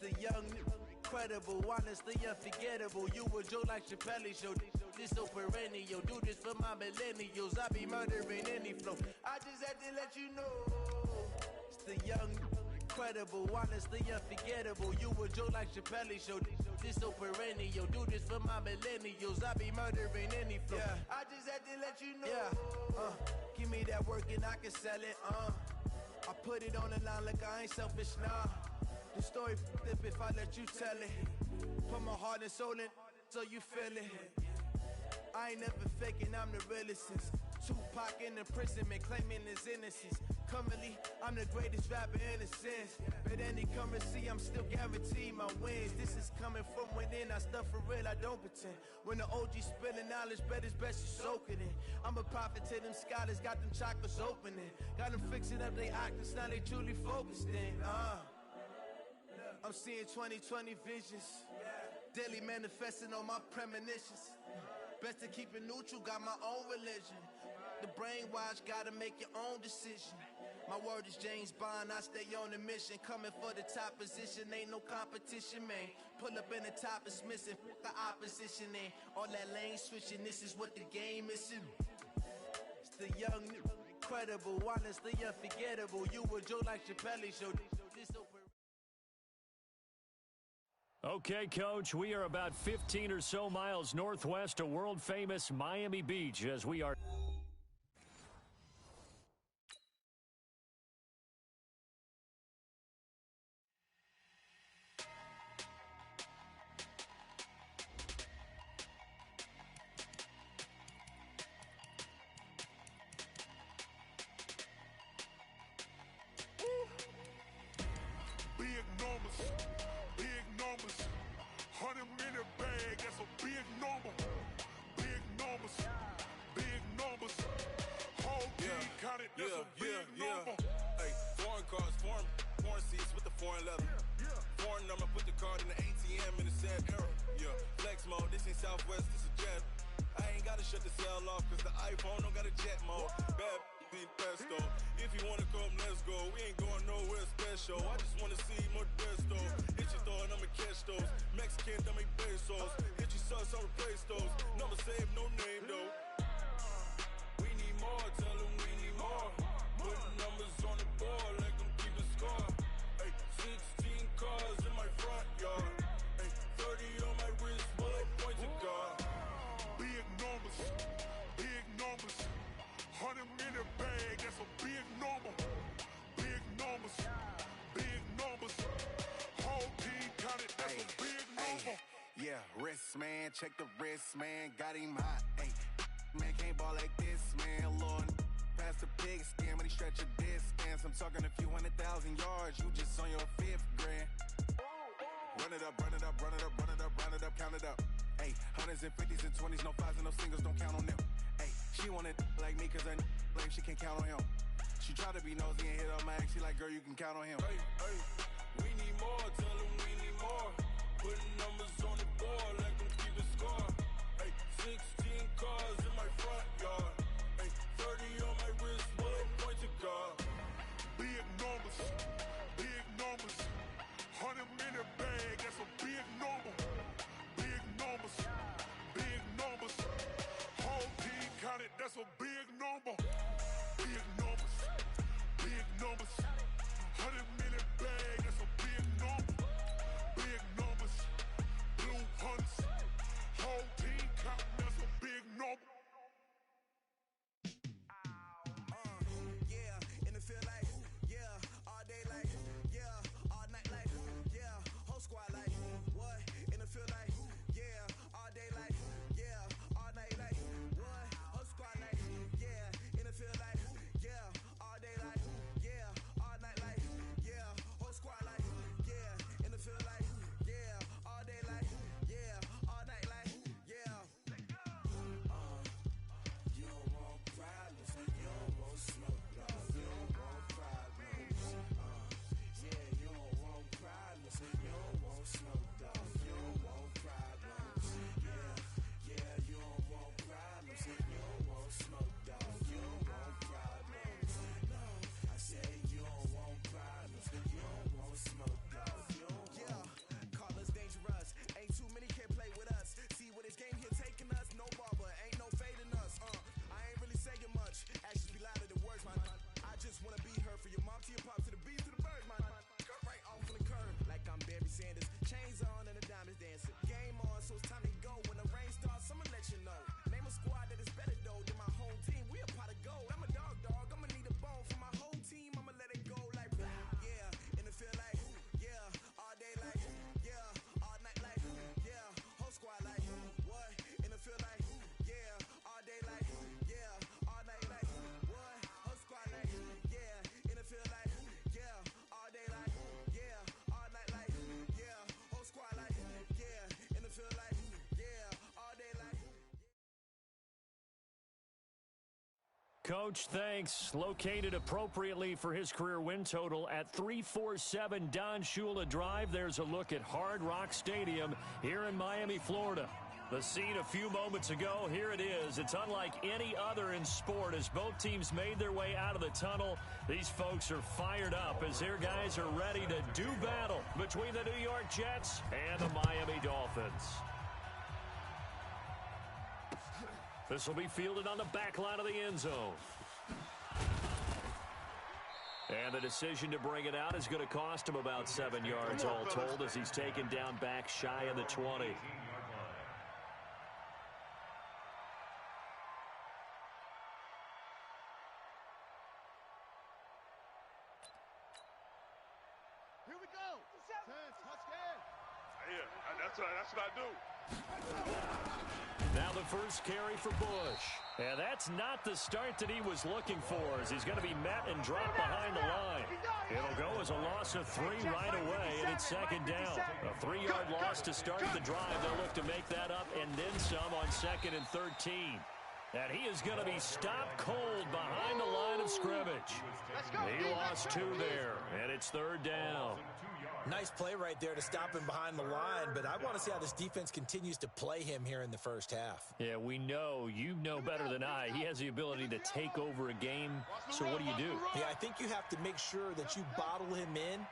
The young, incredible, honestly unforgettable. You a Joe like Chappelle show. This so perennial. Do this for my millennials. I be murdering any flow. I just had to let you know. It's the young, incredible, honestly unforgettable. You a Joe like Chappelle show. This so perennial. Do this for my millennials. I be murdering any flow. Yeah. I just had to let you know. Yeah. Give me that work and I can sell it. I put it on the line like I ain't selfish, nah. The story flip if I let you tell it. Put my heart and soul in so you feel it. I ain't never faking, I'm the realest since Tupac in imprisonment, claiming his innocence. Currently, I'm the greatest rapper in a sense. But any currency, I'm still guaranteed my wins. This is coming from within, I stuff for real, I don't pretend. When the OG spilling knowledge, bet it's best you soak it in. I'm a prophet to them scholars, got them chakras opening. Got them fixing up they octaves, now they truly focused in. I'm seeing 2020 visions, daily manifesting on my premonitions. Best to keep it neutral, got my own religion. The brainwash, gotta make your own decision. My word is James Bond, I stay on the mission. Coming for the top position, ain't no competition, man. Pull up in the top, it's missing, the opposition ain't. All that lane switching, this is what the game is. It's the young, incredible, honestly unforgettable. You a Joe like Chappelle show. This so Okay, Coach, we are about 15 or so miles northwest of world-famous Miami Beach as we are... Big numbers, big numbers. 100-minute bag, that's a big number. Big numbers, big numbers. Whole team counted, that's a big number. Hey, foreign cars, foreign seats with the foreign leather. Foreign number, put the card in the ATM in the sad era. Yeah, flex mode, this ain't Southwest, this is jet. I ain't gotta shut the cell off, cause the iPhone don't got a jet mode. Bad be pesto. If you wanna come, let's go. We ain't going nowhere special. I just wanna see more desto. Hit your thought, I'ma catch those. Mexican, I'ma make pesos. Hit your sauce, I'll replace those. Number save, no name though. We need more, tell them we need more. Putting numbers on the board, like them keep a score. Hey, 16 cars in my front yard. Hey, 30 on my wrist, bullet point to God. Big numbers, big numbers. 100-minute bag, that's a big number. Big numbers, big numbers. Whole team counted, that's a big number. Yeah, wrist man, check the wrist man, got him hot. Ay, man can't ball like this, man. Lord, past the pig skin when he stretch a distance. I'm talking a few 100,000 yards, you just on your 5th grand. Run it up, run it up, run it up, run it up, run it up, count it up. Ay, hundreds and 50s and 20s, no 5s and no singles, don't count on them. Ay, she want it like me cause her lame, she can't count on him. She try to be nosy and hit on my ex, she like, girl, you can count on him. Hey, we need more, tell them we need more. Putting numbers on the board, like them keep a score. Hey, 16 cars in my front yard. Hey, 30 on my wrist, bullet point to God. Big numbers, big numbers. 100-minute bag, that's a big number. Big numbers, big numbers. Whole team counted, that's a big number. Big numbers, big numbers. 100-minute bag, that's a big number. Big numbers, blue hunts. Whole team counting, that's a big number. yeah, in the field like, yeah, all day like, yeah, all night like, yeah, whole squad like, what? In the field like, yeah, all day like, yeah, all night like, what? Whole squad like, Coach. Thanks. Located appropriately for his career win total at 347 Don Shula Drive. There's a look at Hard Rock Stadium here in Miami, Florida. The scene a few moments ago, here it is. It's unlike any other in sport as both teams made their way out of the tunnel. These folks are fired up as their guys are ready to do battle between the New York Jets and the Miami Dolphins. This will be fielded on the back line of the end zone. And the decision to bring it out is going to cost him about 7 yards all told as he's taken down back shy of the 20. Here we go. Yeah, that's what I do. Now the first carry for Bush. And that's not the start that he was looking for as he's going to be met and dropped behind the line. It'll go as a loss of 3 right away, and it's second down. A 3-yard loss to start the drive. They'll look to make that up and then some on 2nd and 13. And he is going to be stopped cold behind the line of scrimmage. He lost 2 there, and it's 3rd down. Nice play right there to stop him behind the line, but I want to see how this defense continues to play him here in the first half. Yeah, we know. You know better than I. He has the ability to take over a game, so what do? Yeah, I think you have to make sure that you bottle him in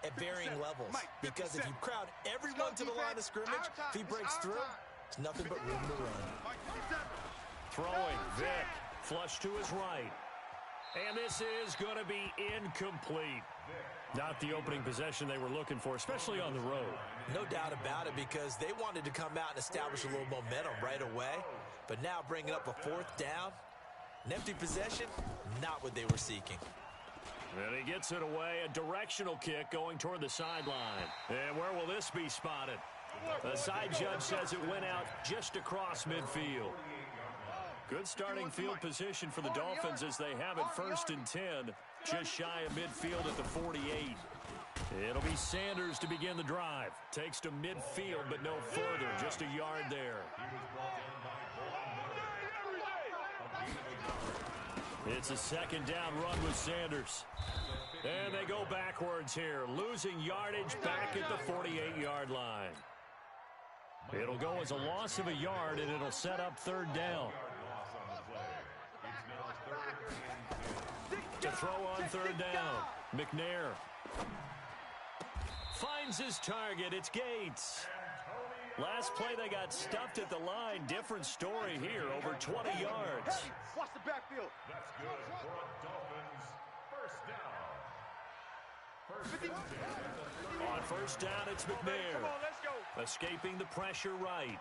at varying levels, because if you crowd everyone to the line of scrimmage, if he breaks through, it's nothing but room to run. Throwing, Vic, flush to his right. And this is going to be incomplete. Not the opening possession they were looking for, especially on the road. No doubt about it, because they wanted to come out and establish a little momentum right away. But now bringing up a 4th down, an empty possession, not what they were seeking. And he gets it away, a directional kick going toward the sideline. And where will this be spotted? The side judge says it went out just across midfield. Good starting field position for the Dolphins as they have it 1st and 10, just shy of midfield at the 48. It'll be Sanders to begin the drive. Takes to midfield, but no further, just a yard there. It's a 2nd down run with Sanders. And they go backwards here, losing yardage back at the 48-yard line. It'll go as a loss of a yard, and it'll set up 3rd down. To throw on 3rd down, McNair finds his target. It's Gates. Last play they got stuffed at the line. Different story here, over 20 yards. Watch the backfield. That's good for Dolphins. 1st down. On 1st down, it's McNair. Come on, let's go. Escaping the pressure right.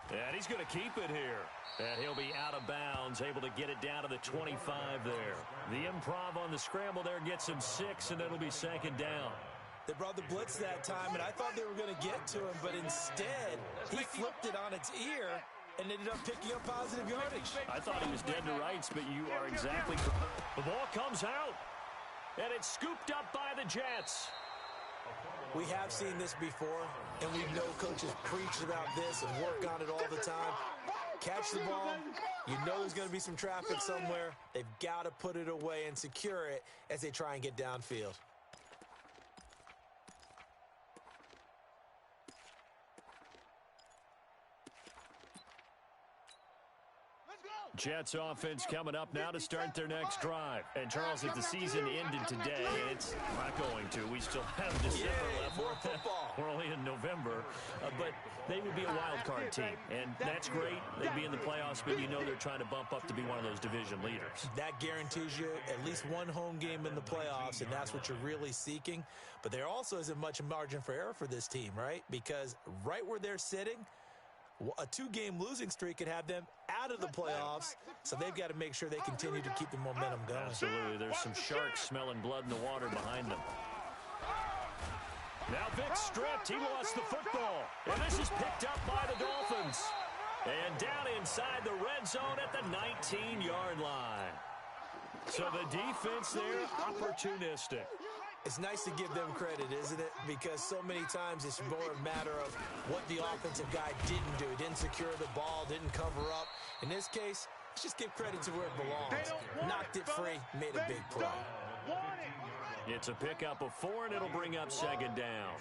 And he's going to keep it here. And he'll be out of bounds, able to get it down to the 25 there. The improv on the scramble there gets him 6, and it'll be 2nd down. They brought the blitz that time, and I thought they were going to get to him, but instead, he flipped it on its ear and ended up picking up positive yardage. I thought he was dead to rights, but you are exactly correct. The ball comes out, and it's scooped up by the Jets. We have seen this before, and we know coaches preach about this and work on it all the time. Catch the ball, you know there's going to be some traffic somewhere. They've got to put it away and secure it as they try and get downfield. Jets offense coming up now to start their next drive. And Charles, if the season ended today, and it's not going to, we still have December left. More football. We're only in November, but they would be a wild card team, and that's great. They'd be in the playoffs, but you know they're trying to bump up to be one of those division leaders. That guarantees you at least one home game in the playoffs, and that's what you're really seeking. But there also isn't much margin for error for this team, right? Because right where they're sitting, a 2-game losing streak could have them out of the playoffs, so they've got to make sure they continue to keep the momentum going. Absolutely. There's some sharks smelling blood in the water behind them. Now Vic stripped. He lost the football. And this is picked up by the Dolphins. And down inside the red zone at the 19-yard line. So the defense there, opportunistic. It's nice to give them credit, isn't it? Because so many times it's more a matter of what the offensive guy didn't do. Didn't secure the ball, didn't cover up. In this case, Let's just give credit to where it belongs. Knocked it free, made a big play. It's a pickup of 4, and it'll bring up second down.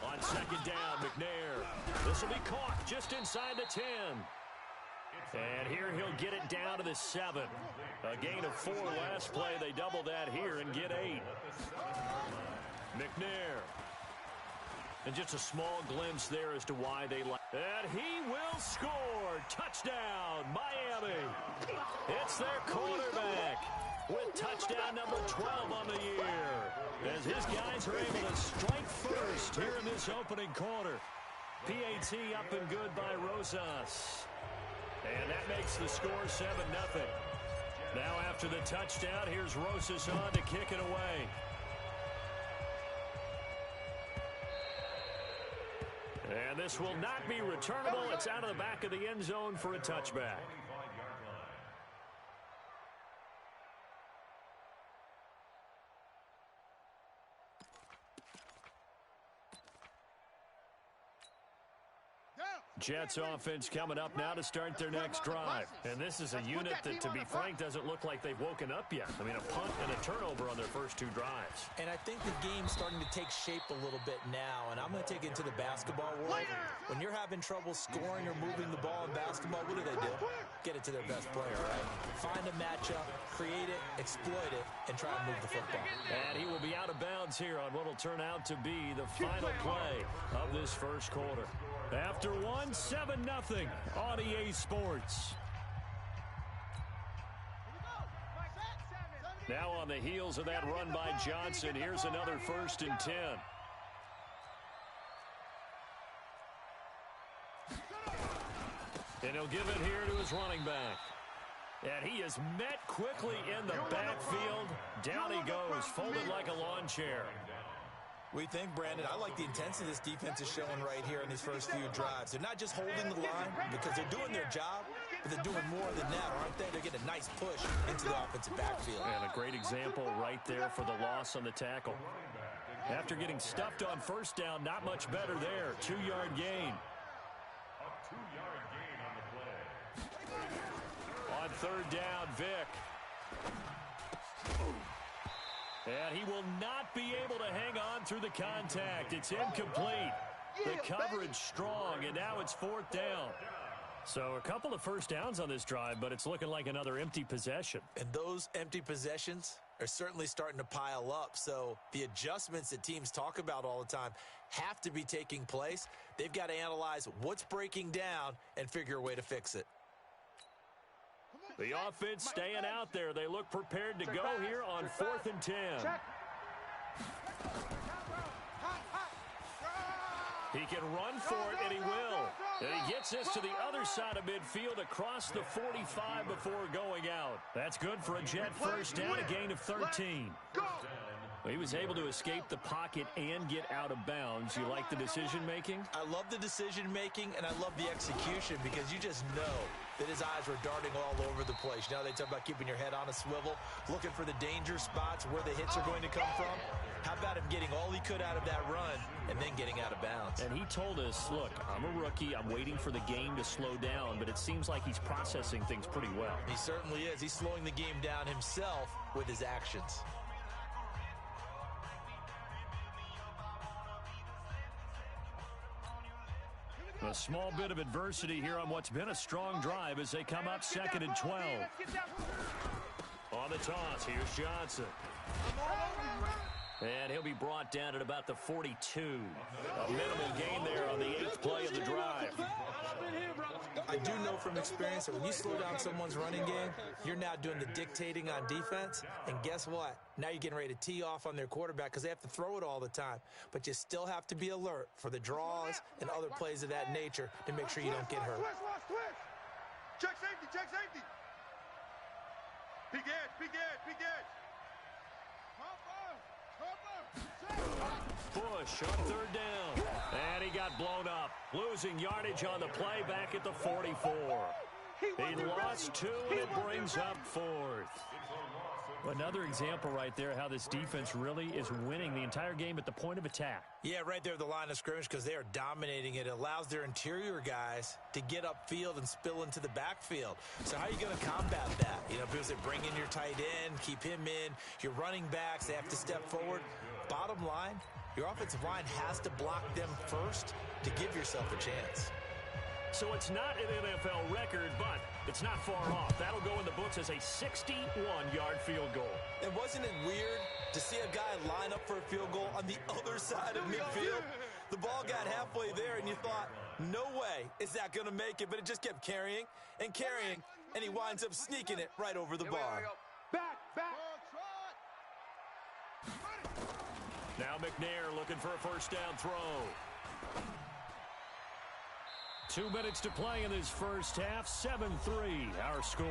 On second down, McNair. This will be caught just inside the 10. And here he'll get it down to the 7. A gain of 4 last play. They double that here and get 8. McNair. And just a small glimpse there as to why they like. And he will score. Touchdown, Miami. It's their quarterback with touchdown number 12 on the year. As his guys are able to strike first here in this opening quarter. PAT up and good by Rosas. And that makes the score 7-0. Now after the touchdown, here's Rosas on to kick it away. And this will not be returnable. It's out of the back of the end zone for a touchback. Jets offense coming up now to start their next drive. And this is a unit that, to be frank, doesn't look like they've woken up yet. I mean, a punt and a turnover on their first 2 drives. And I think the game's starting to take shape a little bit now. And I'm going to take it to the basketball world. When you're having trouble scoring or moving the ball in basketball, what do? Get it to their best player, right? Find a matchup, create it, exploit it, and try to move the football. And he will be out of bounds here on what will turn out to be the final play of this first quarter. After 1, 7-0 on EA Sports. Now on the heels of that run by Johnson, here's another 1st and 10. And he'll give it here to his running back. And he is met quickly in the backfield. Down he goes, folded like a lawn chair. We think, Brandon, I like the intensity this defense is showing right here in these first few drives. They're not just holding the line because they're doing their job, but they're doing more than that, aren't they? They're getting a nice push into the offensive backfield. And a great example right there for the loss on the tackle. After getting stuffed on first down, not much better there. 2-yard gain. On third down, Vick. And he will not be able to hang on through the contact. It's incomplete. The coverage strong, and now it's 4th down. So a couple of first downs on this drive, but it's looking like another empty possession. And those empty possessions are certainly starting to pile up. So the adjustments that teams talk about all the time have to be taking place. They've got to analyze what's breaking down and figure a way to fix it. The offense staying out there. They look prepared to go here on 4th and 10. He can run for it, and he will. And he gets this to the other side of midfield across the 45 before going out. That's good for a Jet first down, a gain of 13. He was able to escape the pocket and get out of bounds. You like the decision-making? I love the decision-making, and I love the execution because you just know that his eyes were darting all over the place. You know, they talk about keeping your head on a swivel, looking for the danger spots where the hits are going to come from. How about him getting all he could out of that run and then getting out of bounds? And he told us, look, I'm a rookie. I'm waiting for the game to slow down, but it seems like he's processing things pretty well. He certainly is. He's slowing the game down himself with his actions. A small bit of adversity here on what's been a strong drive as they come up 2nd and 12. On the toss, here's Johnson. And he'll be brought down at about the 42. A minimal gain there on the 8th play of the drive. I do know from experience that when you slow down someone's running game, you're now doing the dictating on defense. And guess what? Now you're getting ready to tee off on their quarterback because they have to throw it all the time. But you still have to be alert for the draws and other plays of that nature to make sure you don't get hurt. Check safety, check safety. Big edge, big edge, big edge. Bush on third down. And he got blown up. Losing yardage on the play back at the 44. He lost 2, and it brings up 4th. Another example right there how this defense really is winning the entire game at the point of attack. Yeah, right there at the line of scrimmage because they are dominating it. It allows their interior guys to get upfield and spill into the backfield. So how are you going to combat that? You know, because they bring in your tight end, keep him in. Your running backs, they have to step forward. Bottom line, your offensive line has to block them first to give yourself a chance. So it's not an NFL record, but it's not far off. That'll go in the books as a 61-yard field goal. And wasn't it weird to see a guy line up for a field goal on the other side of midfield? The ball got halfway there, and you thought, no way is that going to make it. But it just kept carrying and carrying, and he winds up sneaking it right over the bar. Back. Now McNair looking for a first down throw. 2 minutes to play in this first half. 7-3 our score.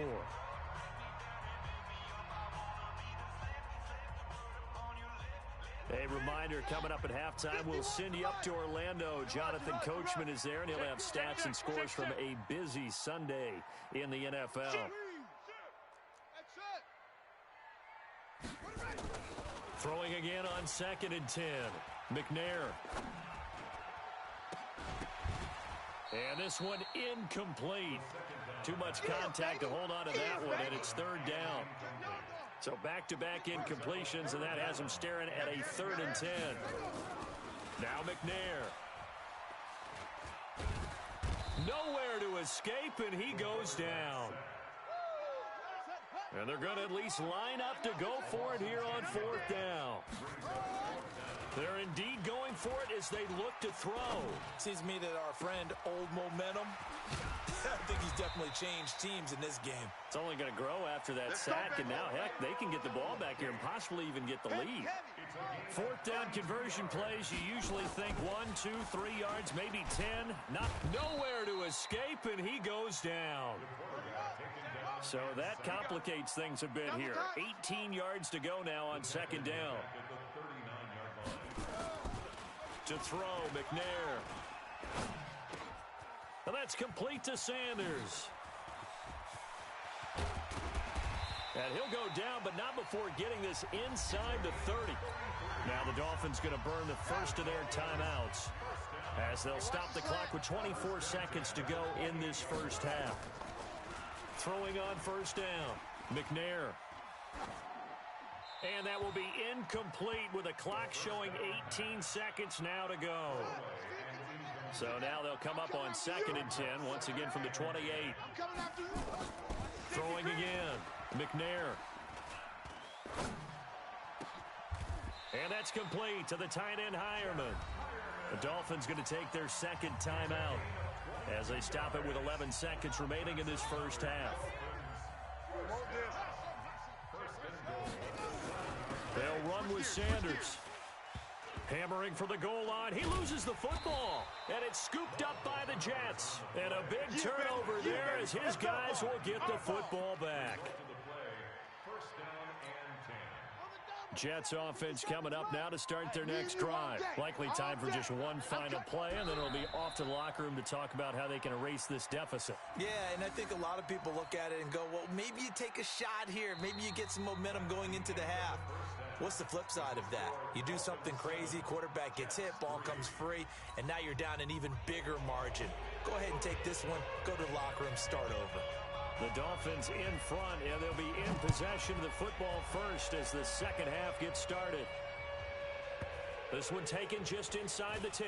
A reminder, coming up at halftime, we'll send you up to Orlando. Jonathan Coachman is there, and he'll have stats and scores from a busy Sunday in the NFL. Throwing again on 2nd and 10. McNair. And this one incomplete. Too much contact to hold on to that one, and it's 3rd down. So back-to-back incompletions, and that has him staring at a 3rd and 10. Now McNair. Nowhere to escape, and he goes down. And they're going to at least line up to go for it here on 4th down. They're indeed going for it as they look to throw. Seems to me that our friend Old Momentum, I think he's definitely changed teams in this game. It's only going to grow after that sack, and now, heck, they can get the ball back here and possibly even get the lead. 4th down conversion plays, you usually think 1, 2, 3 yards, maybe 10. Nowhere to escape, and he goes down. So that complicates things a bit here. 18 yards to go now on 2nd down. To throw, McNair. And that's complete to Sanders. And he'll go down, but not before getting this inside the 30. Now the Dolphins going to burn the first of their timeouts as they'll stop the clock with 24 seconds to go in this first half. Throwing on 1st down, McNair. And that will be incomplete with a clock showing 18 seconds now to go. So now they'll come up on 2nd and 10, once again from the 28. Throwing again, McNair. And that's complete to the tight end, Hireman. The Dolphins going to take their 2nd timeout as they stop it with 11 seconds remaining in this first half. They'll run with Sanders. Hammering for the goal line. He loses the football. And it's scooped up by the Jets. And a big turnover there as his guys will get the football back. Jets offense coming up now to start their next drive. Likely time for just one final play, and then it'll be off to the locker room to talk about how they can erase this deficit. Yeah, and I think a lot of people look at it and go, well, maybe you take a shot here. Maybe you get some momentum going into the half. What's the flip side of that? You do something crazy, quarterback gets hit, ball comes free, and now you're down an even bigger margin. Go ahead and take this one, go to the locker room, start over. The Dolphins in front, and they'll be in possession of the football first as the second half gets started. This one taken just inside the 10.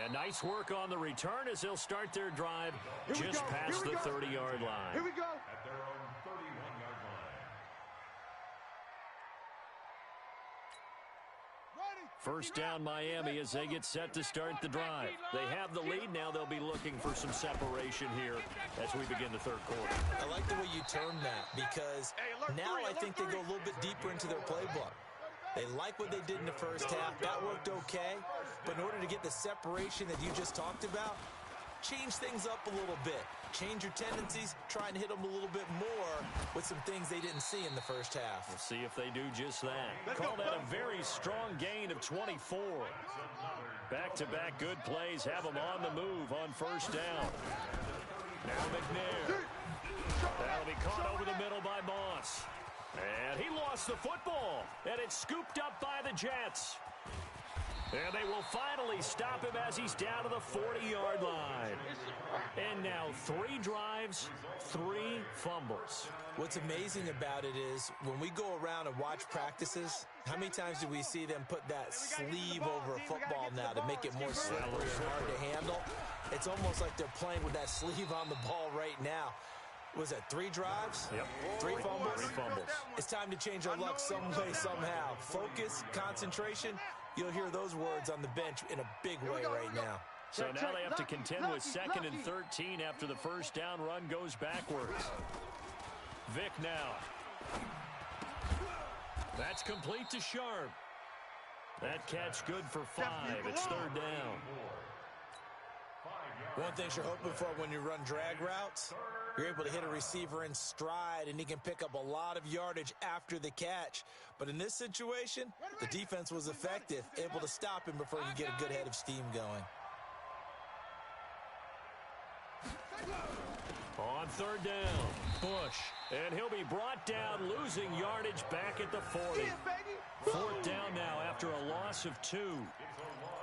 And nice work on the return as they'll start their drive just past the 30-yard line. Here we go. At their own 31-yard line. First down Miami as they get set to start the drive. They have the lead. Now they'll be looking for some separation here as we begin the third quarter. I like the way you term that because now I think they go a little bit deeper into their playbook. They like what they did in the first half. That worked okay. But in order to get the separation that you just talked about, change things up a little bit. Change your tendencies. Try and hit them a little bit more with some things they didn't see in the first half. We'll see if they do just that. Call that a very strong gain of 24. Back-to-back good plays have them on the move on first down. Now McNair. That'll be caught over the middle by Moss. And he lost the football. And it's scooped up by the Jets. And they will finally stop him as he's down to the 40-yard line. And now 3 drives, 3 fumbles. What's amazing about it is when we go around and watch practices, how many times do we see them put that sleeve over a football now to make it more slippery and hard to handle? It's almost like they're playing with that sleeve on the ball right now. Was that 3 drives? Yep. 3 fumbles? 3 fumbles. It's time to change our luck some way, somehow. Focus, concentration. You'll hear those words on the bench in a big way right now. So now they have to contend with 2nd and 13 after the first down run goes backwards. Vick now. That's complete to Sharp. That catch good for 5. It's 3rd down. One thing you're hoping for when you run drag routes, you're able to hit a receiver in stride, and he can pick up a lot of yardage after the catch. But in this situation, the defense was effective, able to stop him before he could get a good head of steam going. On 3rd down, Bush. And he'll be brought down, losing yardage back at the 40. 4th down now after a loss of 2.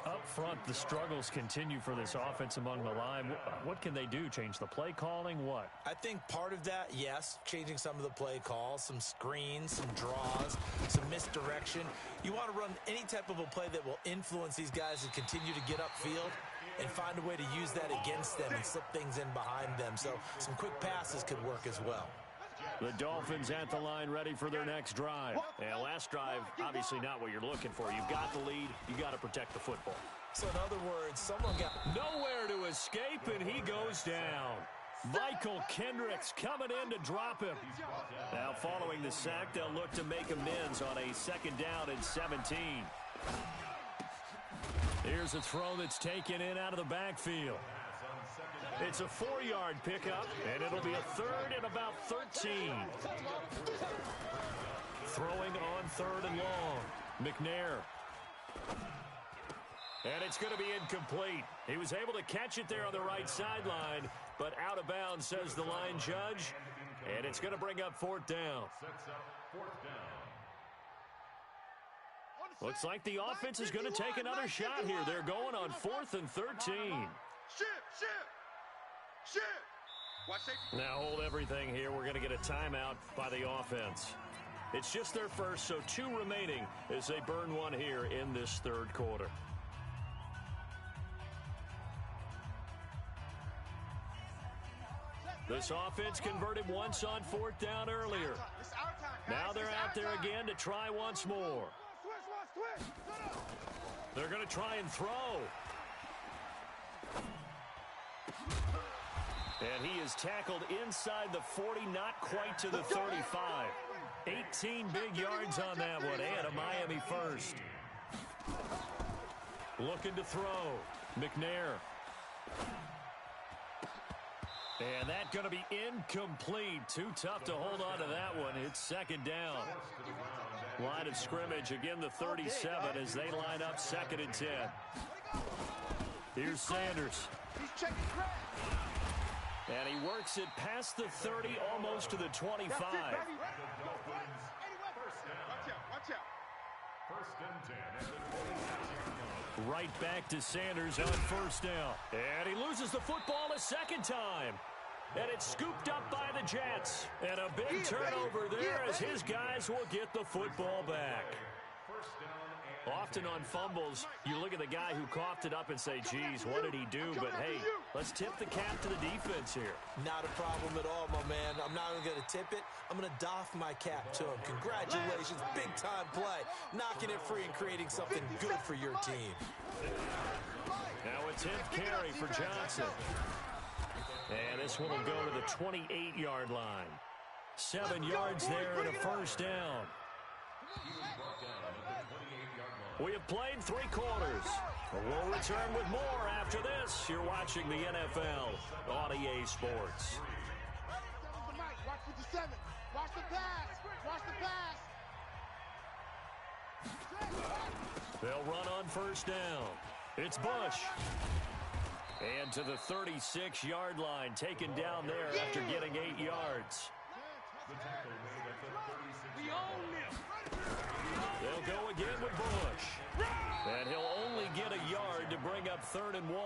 Up front, the struggles continue for this offense among the line. What can they do? Change the play calling? What? I think part of that, yes, changing some of the play calls, some screens, some draws, some misdirection. You want to run any type of a play that will influence these guys to continue to get upfield and find a way to use that against them and slip things in behind them. So some quick passes could work as well. The Dolphins at the line ready for their next drive. And last drive, obviously not what you're looking for. You've got the lead. You got to protect the football. So in other words, someone got nowhere to escape, and he goes down. Michael Kendricks coming in to drop him. Now following the sack, they'll look to make amends on a 2nd down and 17. Here's a throw that's taken in out of the backfield. It's a 4-yard pickup, and it'll be a 3rd and about 13. Throwing on 3rd and long. McNair. And it's going to be incomplete. He was able to catch it there on the right sideline, but out of bounds, says the line judge. And it's going to bring up 4th down. Looks like the offense is going to take another shot here. They're going on 4th and 13. Now hold everything here. We're going to get a timeout by the offense. It's just their first, so 2 remaining as they burn 1 here in this 3rd quarter. This offense converted once on 4th down earlier. Now they're out there again to try once more. They're going to try and throw. And he is tackled inside the 40, not quite to the 35. 18 big yards on that one, and a Miami first. Looking to throw. McNair. And that's going to be incomplete. Too tough to hold on to that one. It's 2nd down. Line of scrimmage, again the 37 as they line up 2nd and 10. Here's Sanders. And he works it past the 30, almost to the 25. Right back to Sanders on 1st down. And he loses the football a 2nd time. And it's scooped up by the Jets. And a big turnover there as his guys will get the football back. Often on fumbles, you look at the guy who coughed it up and say, geez, what did he do? But, hey, let's tip the cap to the defense here. Not a problem at all, my man. I'm not even going to tip it. I'm going to doff my cap to him. Congratulations, big-time play. Knocking it free and creating something good for your team. Now a 10th carry for Johnson. And this one will go to the 28-yard line. 7 yards there and a 1st down. We have played 3 quarters. We'll return with more after this. You're watching the NFL on EA Sports. Watch with the 7. Watch the pass. Watch the pass. They'll run on 1st down. It's Bush. And to the 36-yard line, taken down there after getting 8 yards. They'll go again with Bush. And he'll only get a yard to bring up 3rd and 1.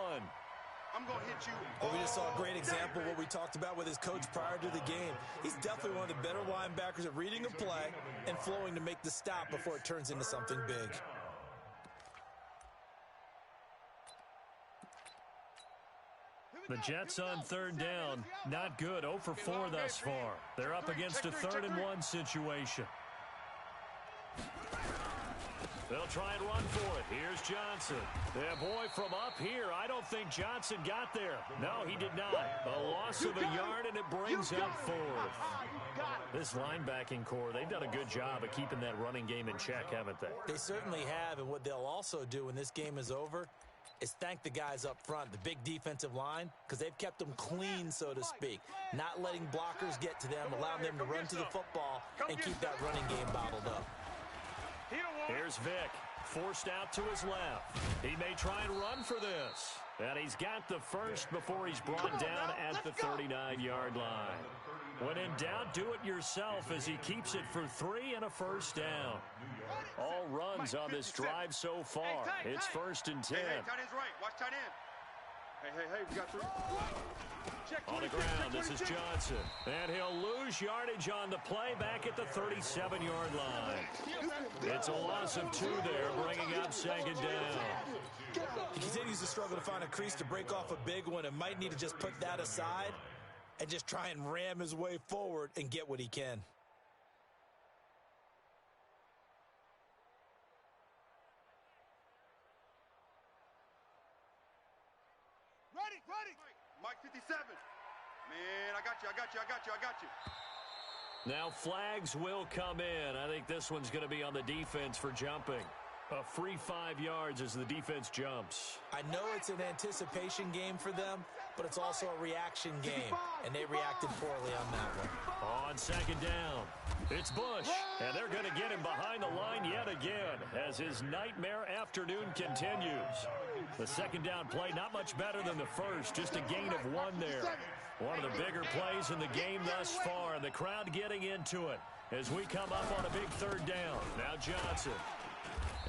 I'm going to hit you. Well, we just saw a great example of what we talked about with his coach prior to the game. He's definitely one of the better linebackers at reading a play and flowing to make the stop before it turns into something big. The Jets on 3rd down. Not good. 0 for 4 thus far. They're up against a 3rd and 1 situation. They'll try and run for it. Here's Johnson. Yeah, boy, from up here, I don't think Johnson got there. No, he did not. A loss of a yard, and it brings up 4th. This linebacking core, they've done a good job of keeping that running game in check, haven't they? They certainly have, and what they'll also do when this game is over is thank the guys up front, the big defensive line, because they've kept them clean, so to speak, not letting blockers get to them, allowing them to run to the football and keep that running game bottled up. Here's Vick, forced out to his left. He may try and run for this. And he's got the first before he's brought down at the 39-yard line. When in doubt, do it yourself as he keeps it for 3 and a first down. All runs on this drive so far. It's 1st and 10. Hey, tight end's right. Watch tight end. Hey, we got 3. On the ground, this is Johnson. And he'll lose yardage on the play back at the 37-yard line. It's a loss of 2 there, bringing up 2nd down. He continues to struggle to find a crease to break off a big one and might need to just put that aside and just try and ram his way forward and get what he can. Ready. Mike 57. Man, I got you. Now flags will come in. I think this one's going to be on the defense for jumping. A free 5 yards as the defense jumps. I know it's an anticipation game for them, but it's also a reaction game, and they reacted poorly on that one. On 2nd down, it's Bush, and they're going to get him behind the line yet again as his nightmare afternoon continues. The 2nd down play, not much better than the first, just a gain of 1 there. One of the bigger plays in the game thus far, and the crowd getting into it as we come up on a big 3rd down. Now Johnson.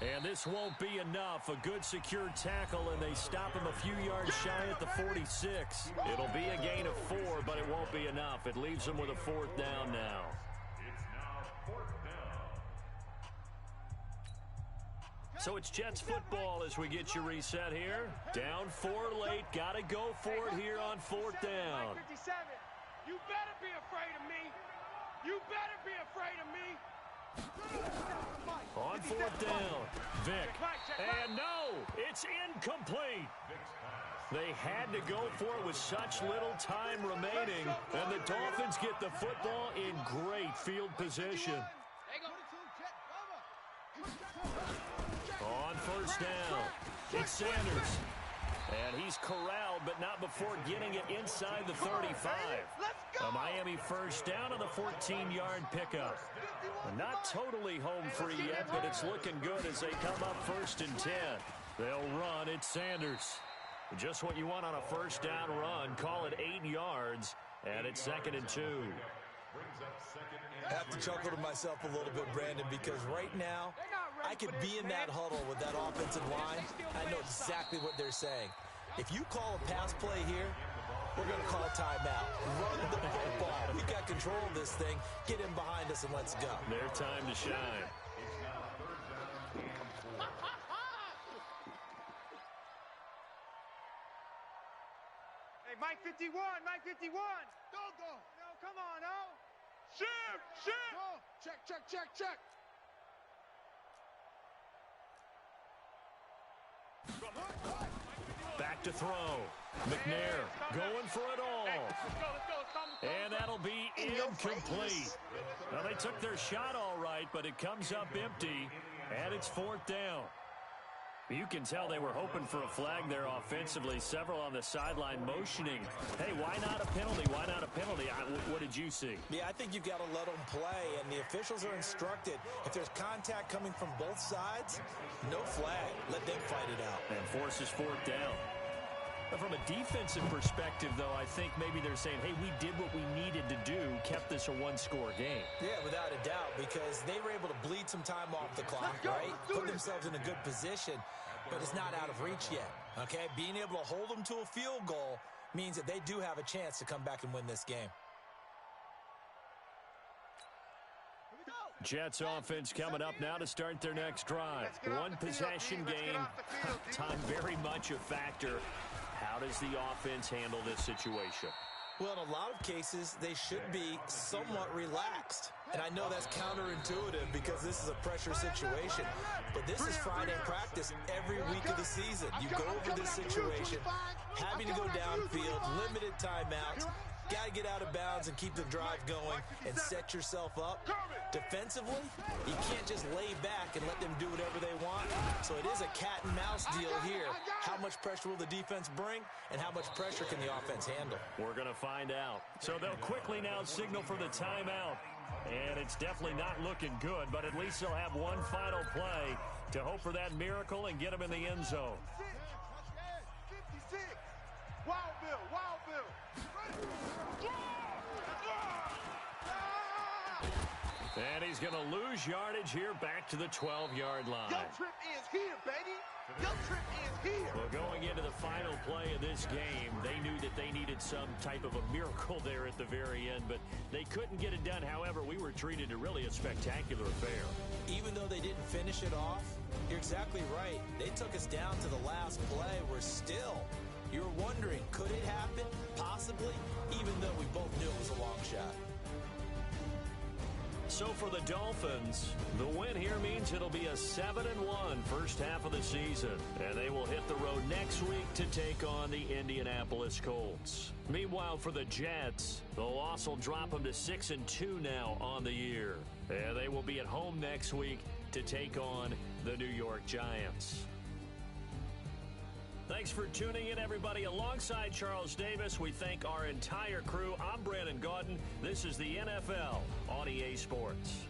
And this won't be enough. A good secure tackle, and they stop him a few yards shy at the 46. It'll be a gain of 4, but it won't be enough. It leaves them with a 4th down now. It's now 4th down. So it's Jets football as we get you reset here. Down 4 late. Got to go for it here on 4th down. 57. You better be afraid of me. You better be afraid of me. On 4th down, Vick, and no, it's incomplete. They had to go for it with such little time remaining, and the Dolphins get the football in great field position. On 1st down, it's Sanders. And he's corralled, but not before getting it inside the 35. A Miami 1st down on the 14-yard pickup. Not totally home free yet, but it's looking good as they come up 1st and 10. They'll run. It's Sanders. Just what you want on a 1st down run. Call it 8 yards, and it's 2nd and 2. I have to chuckle to myself a little bit, Brandon, because right now I could be in that huddle with that offensive line. I know exactly what they're saying. If you call a pass play here, we're going to call a timeout. Run the football. We got control of this thing. Get in behind us and let's go. Their time to shine. Hey, Mike 51. Go. No, come on, no. Shift. Go. Check. Back to throw. McNair going for it all. And that'll be incomplete. Well, they took their shot all right, but it comes up empty, and it's 4th down. You can tell they were hoping for a flag there offensively. Several on the sideline motioning. Hey, why not a penalty? What did you see? Yeah, I think you've got to let them play, and the officials are instructed. If there's contact coming from both sides, no flag. Let them fight it out. And forces 4th down. But from a defensive perspective, though, I think maybe they're saying, hey, we did what we needed to do, kept this a one-score game. Yeah, without a doubt, because they were able to bleed some time off the clock, right? Put themselves in a good position, but it's not out of reach yet, okay? Being able to hold them to a field goal means that they do have a chance to come back and win this game. Jets offense coming up now to start their next drive. One possession game. Time very much a factor. How does the offense handle this situation? Well, in a lot of cases, they should be somewhat relaxed. And I know that's counterintuitive because this is a pressure situation. But this is Friday practice every week of the season. You go over this situation, having to go downfield, limited timeouts, got to get out of bounds and keep the drive going and set yourself up. Defensively, you can't just lay back and let them do whatever they want. So it is a cat and mouse deal here. How much pressure will the defense bring, and how much pressure can the offense handle? We're going to find out. So they'll quickly now signal for the timeout. And it's definitely not looking good, but at least they'll have one final play to hope for that miracle and get them in the end zone. 56. Wild Bill. And he's going to lose yardage here back to the 12-yard line. Your trip is here, baby. Your trip is here. Well, going into the final play of this game, they knew that they needed some type of a miracle there at the very end, but they couldn't get it done. However, we were treated to really a spectacular affair. Even though they didn't finish it off, you're exactly right. They took us down to the last play. You're wondering, could it happen? Possibly, even though we both knew it was a long shot. So for the Dolphins, the win here means it'll be a 7-1 first half of the season. And they will hit the road next week to take on the Indianapolis Colts. Meanwhile, for the Jets, the loss will drop them to 6-2 now on the year. And they will be at home next week to take on the New York Giants. Thanks for tuning in, everybody. Alongside Charles Davis, we thank our entire crew. I'm Brandon Gaudin. This is the NFL on EA Sports.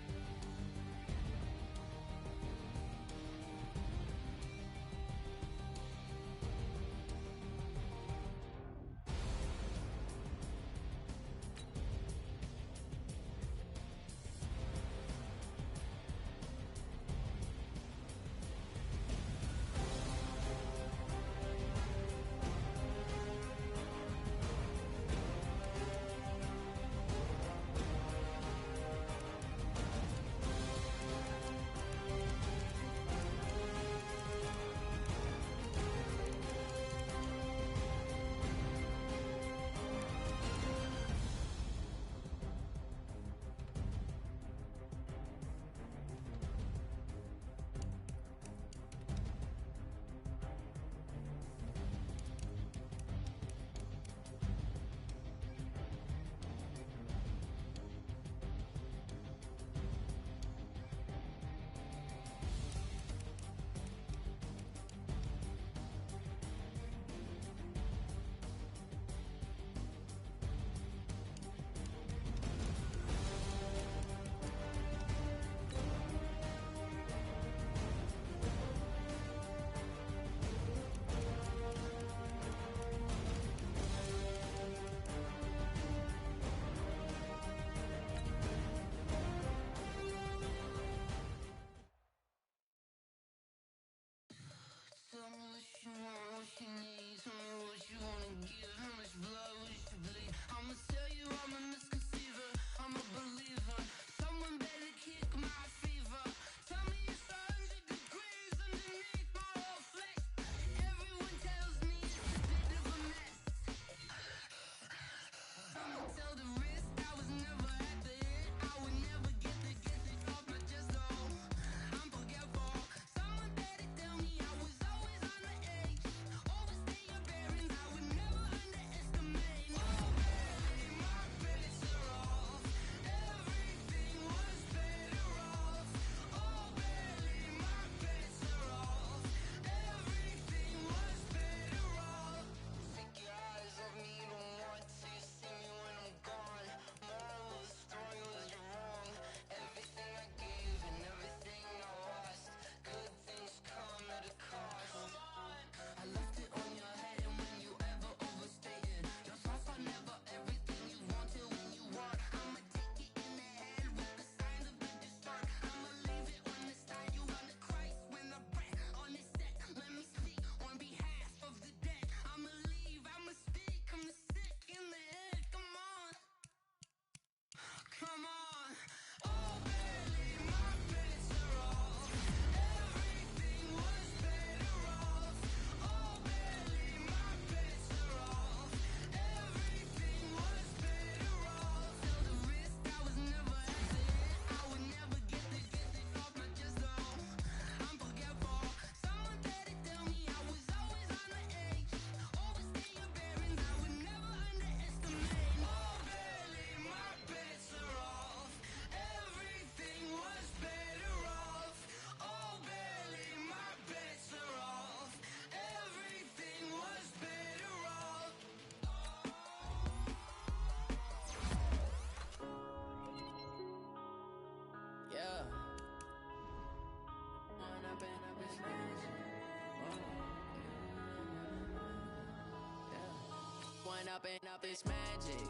up and up, it's magic.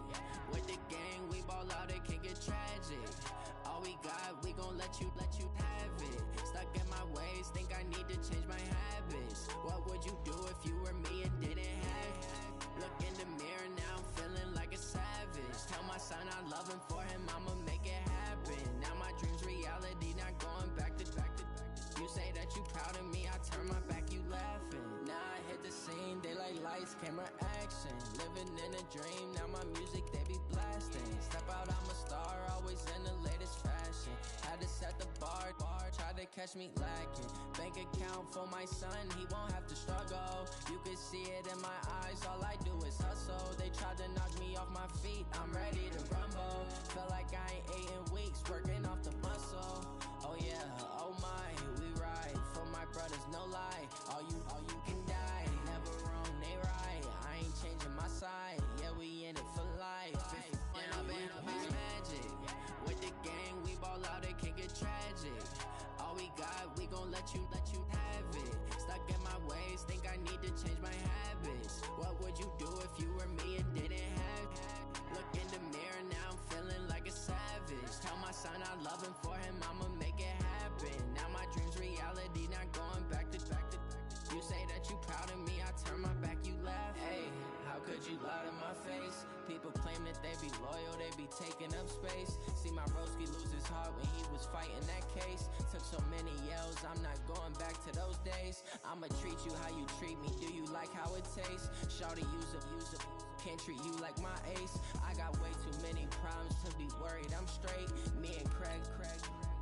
With the gang, we ball out, it can get tragic. All we got, we gon' let you have it. Stuck in my ways, think I need to change my habits. What would you do if you were me and didn't have it? Look in the mirror, now I'm feeling like a savage. Tell my son I love him, for him I'ma make it happen. Now my dream's reality, not going back to. You say that you proud of me, I turn my back, you laughing. Now I hit the scene, daylight lights, camera action. Living in a dream, now my music, they be blasting. Step out, I'm a star, always in the latest fashion. Had to set the bar, try to catch me lacking. Bank account for my son, he won't have to struggle. You can see it in my eyes, all I do is hustle. They tried to knock me off my feet, I'm ready to rumble. Feel like I ain't ate in weeks, working off the muscle. Oh yeah, oh my, we ride for my brothers, no lie. All you can die, never wrong, they right. I ain't changing my side, yeah, we in it for life. When up and up is magic. With the gang, we ball out, it can get tragic. All we got, we gon' let you have it. Stuck in my ways, think I need to change my habits. What would you do if you were me and didn't have it? Look in the mirror, now I'm feeling like a savage. Tell my son I love him, for him I'ma make it happen. Now my dream's reality, not going back to. You say that you proud of me, I turn my back, you laugh. Hey, how could you lie to my face? People claim that they be loyal, they be taking up space. See my broski lose his heart when he was fighting that case. Took so many yells, I'm not going back to those days. I'ma treat you how you treat me, do you like how it tastes? Shawty, use up, can't treat you like my ace. I got way too many problems to be worried, I'm straight. Me and Craig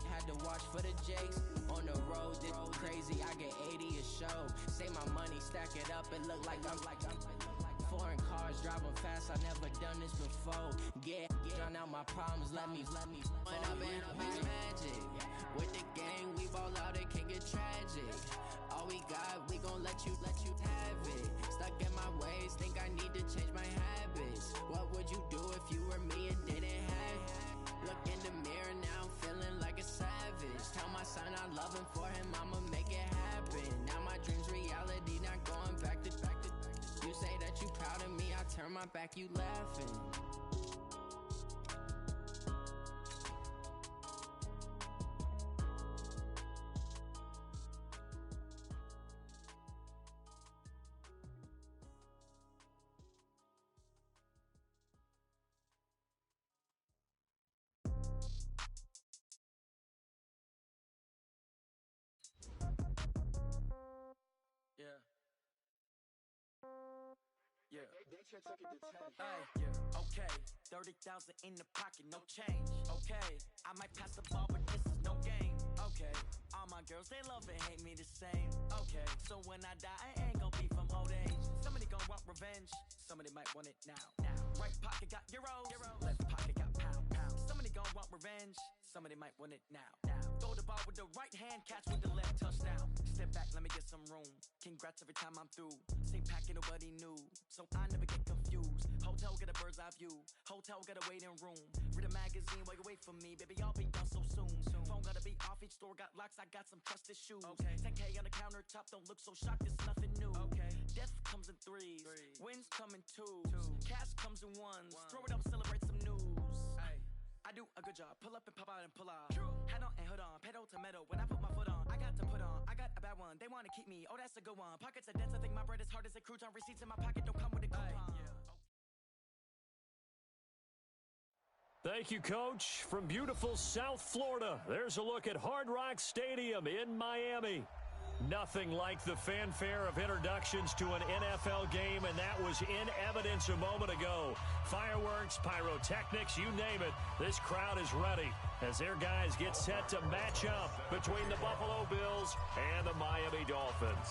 had to watch for the Jakes. On the road, this crazy, I get 80 a show. Save my money, stack it up, it look like I'm foreign cars, driving fast, I never done this before. Get drown out my problems, let me. When up and up is magic. With the gang, we ball out, it can get tragic. All we got, we gon' let you have it. Stuck in my ways, think I need to change my habits. What would you do if you were me and didn't have it? Look in the mirror, now I'm feeling like a savage. Tell my son I love him, for him I'ma make it happen. Now my dream's reality, not going back to. You say that you proud of me, I turn my back, you laughing. Okay, 30,000 in the pocket, no change. Okay, I might pass the ball, but this is no game. Okay, all my girls, they love and hate me the same. Okay, so when I die, I ain't gon' be from old age. Somebody gon' want revenge, somebody might want it now. Right pocket got euros, left pocket got pound. Somebody gon' want revenge, somebody might want it now. Throw the ball with the right hand, catch with the left, touchdown. Step back, let me get some room. Congrats every time I'm through. Same packet, nobody knew, so I never get confused. Hotel get a bird's eye view, hotel get a waiting room. Read a magazine while you wait for me, baby, I'll be done so soon. Phone gotta be off, each store got locks, I got some trusted shoes. 10K on the countertop, don't look so shocked, it's nothing new. Death comes in threes, wins come in twos. Cash comes in ones, throw it up, celebrate some news. I do a good job, pull up and pop out and pull out. Hat on and hood on, pedal to metal, when I put my foot on, I got to put on, I got a bad one, they wanna keep me, oh that's a good one. Pockets are dense, I think my bread is hard as a crouton. Receipts in my pocket don't come with a coupon. Thank you, Coach. From beautiful South Florida, there's a look at Hard Rock Stadium in Miami. Nothing like the fanfare of introductions to an NFL game, and that was in evidence a moment ago. Fireworks, pyrotechnics, you name it. This crowd is ready as their guys get set to match up between the Buffalo Bills and the Miami Dolphins.